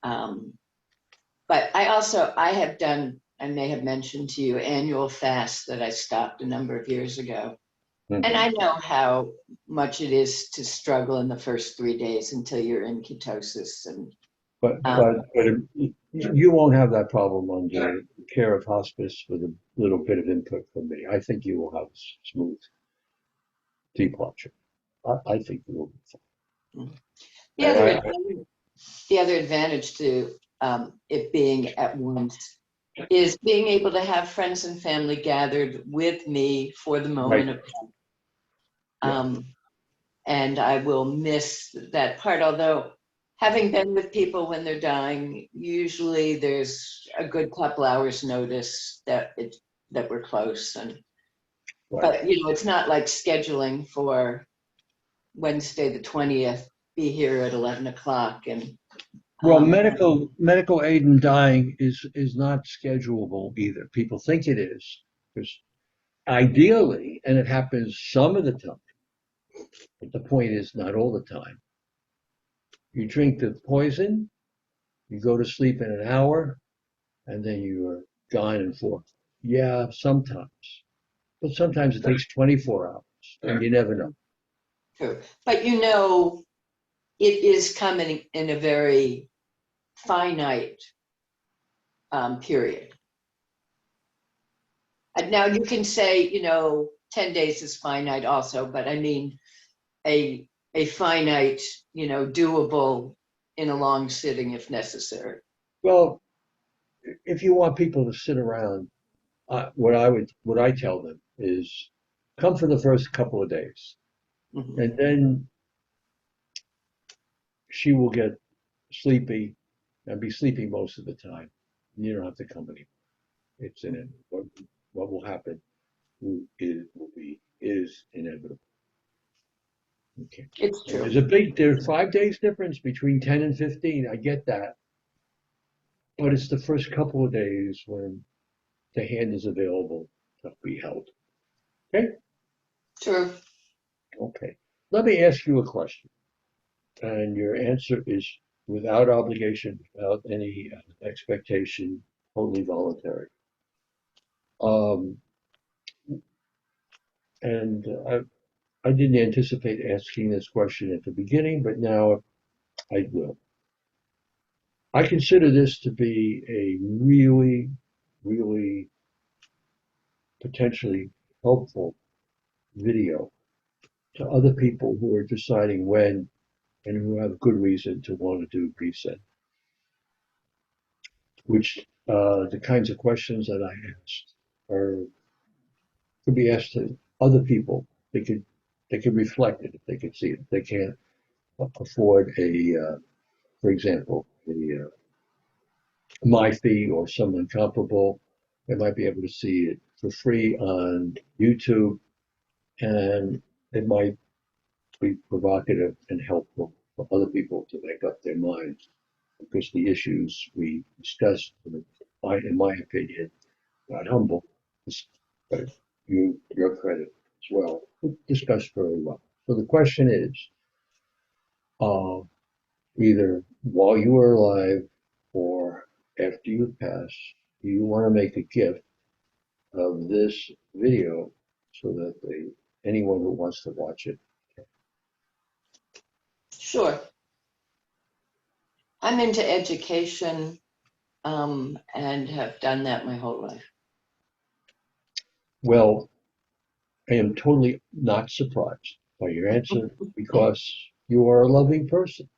But I have done, I may have mentioned to you, annual fasts that I stopped a number of years ago. Mm-hmm. And I know how much it is to struggle in the first 3 days until you're in ketosis. And But you won't have that problem under care of hospice with a little bit of input from me. I think you will have smooth departure. I think you will be fine. The other advantage to it being at once is being able to have friends and family gathered with me for the moment of death. And I will miss that part, although having been with people when they're dying, usually there's a good couple hours notice that we're close. And but it's not like scheduling for Wednesday the 20th, be here at 11 o'clock. And well, medical aid in dying is not schedulable either. People think it is, because ideally, and it happens some of the time, but the point is not all the time. You drink the poison, you go to sleep in an hour, and then you are gone in 4. Yeah, sometimes. But sometimes it takes 24 hours, and you never know. True. But it is coming in a very finite period. And now you can say, 10 days is finite also, but I mean a finite, doable in a long sitting if necessary. Well, if you want people to sit around what I tell them is come for the first couple of days, Mhm. and then she will get sleepy and be sleeping most of the time. You don't have to come anymore. It's in it. What will happen is inevitable. Okay. It's And true. there's 5 days difference between 10 and 15. I get that. But it's the first couple of days when the hand is available to be held. Okay? True. Okay. Let me ask you a question. And your answer is without obligation, without any expectation, totally voluntary. Um, and I didn't anticipate asking this question at the beginning, but now I will. I consider this to be a really, really potentially helpful video to other people who are deciding when and who have good reason to want to do VSED, which the kinds of questions that I asked are could be asked to other people. They could reflect it if they could see it. They can't afford for example, my fee or someone comparable. They might be able to see it for free on YouTube, and it might be provocative and helpful for other people to make up their minds because the issues we discussed, in my opinion, not humble, but your credit as well, discussed very well. So the question is, uh, either while you are alive or after you pass, do you want to make a gift of this video so that anyone who wants to watch it? Sure. I'm into education, and have done that my whole life. Well, I am totally not surprised by your answer because you are a loving person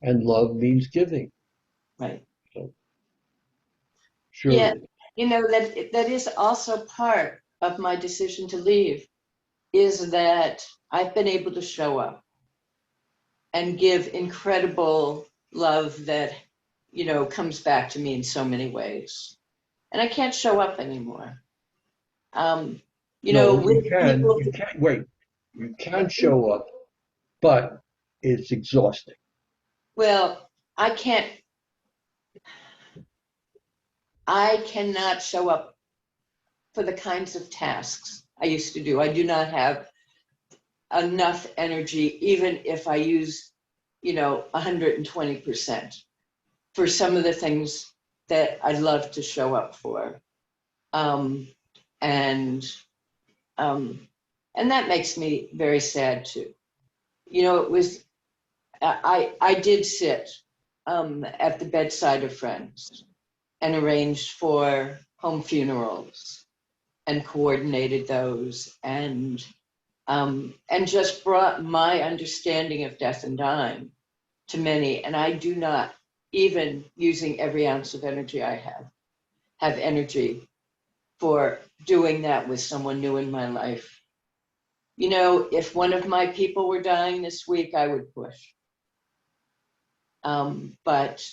and love means giving. Right. So Yeah. surely, That is also part of my decision to leave, is that I've been able to show up and give incredible love that, comes back to me in so many ways. And I can't show up anymore. Um, no, with people, you can, wait, you can show up, but it's exhausting. well, I cannot show up for the kinds of tasks I used to do. I do not have enough energy, even if I use, 120% for some of the things that I'd love to show up for. Um, and um, and that makes me very sad too. It was I did sit at the bedside of friends and arranged for home funerals and coordinated those and just brought my understanding of death and dying to many. And I do not, even using every ounce of energy I have energy for doing that with someone new in my life. If one of my people were dying this week, I would push. But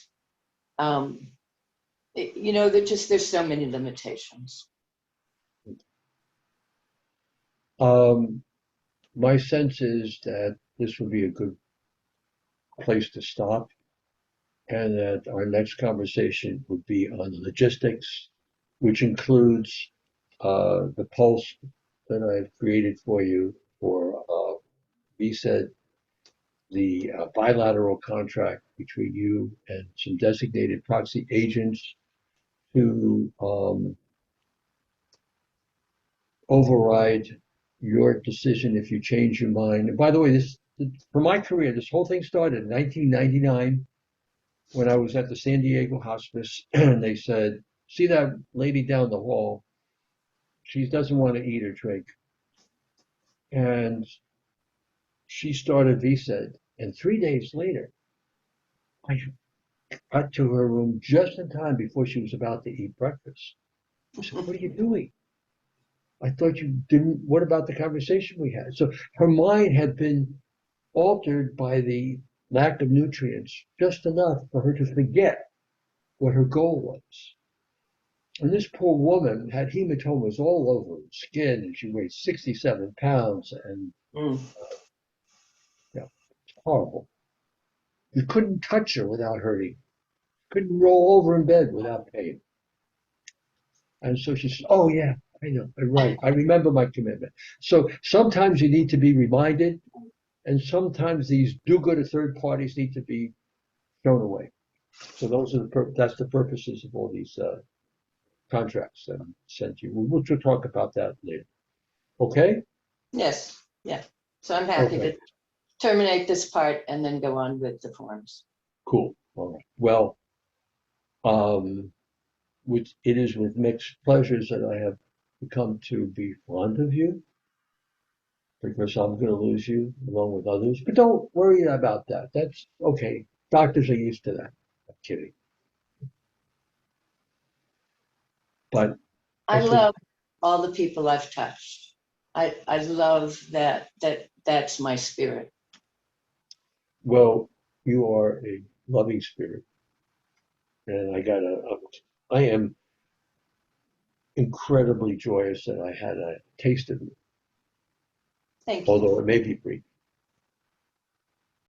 there's so many limitations. Um, my sense is that this would be a good place to stop and that our next conversation would be on logistics, which includes the pulse that I've created for you for VSED, the bilateral contract between you and some designated proxy agents to override your decision if you change your mind. And by the way, for my career, this whole thing started in 1999 when I was at the San Diego hospice, and they said, "See that lady down the hall? She doesn't want to eat or drink." And she started VSED. And 3 days later, I got to her room just in time before she was about to eat breakfast. I said, what are you doing? I thought you didn't, what about the conversation we had? So her mind had been altered by the lack of nutrients, just enough for her to forget what her goal was. And this poor woman had hematomas all over her skin, and she weighed 67 pounds, and Mm. you know, it's horrible. You couldn't touch her without hurting. Couldn't roll over in bed without pain. And so she said, oh yeah, I know, I'm right. I remember my commitment. So sometimes you need to be reminded, and sometimes these do-gooder third parties need to be thrown away. So those are that's the purposes of all these contracts that I'm sent you. We'll talk about that later. Okay? Yes, yeah. So I'm happy Okay. to terminate this part and then go on with the forms. Cool. All right. Well, um, it is with mixed pleasures that I have become to be fond of you, because I'm going to lose you along with others. But don't worry about that. That's okay. Doctors are used to that. I'm kidding. But I I said, love all the people I've touched. I love that's my spirit. well, you are a loving spirit, and I am incredibly joyous that I had a taste of you, Thank you. although it may be brief.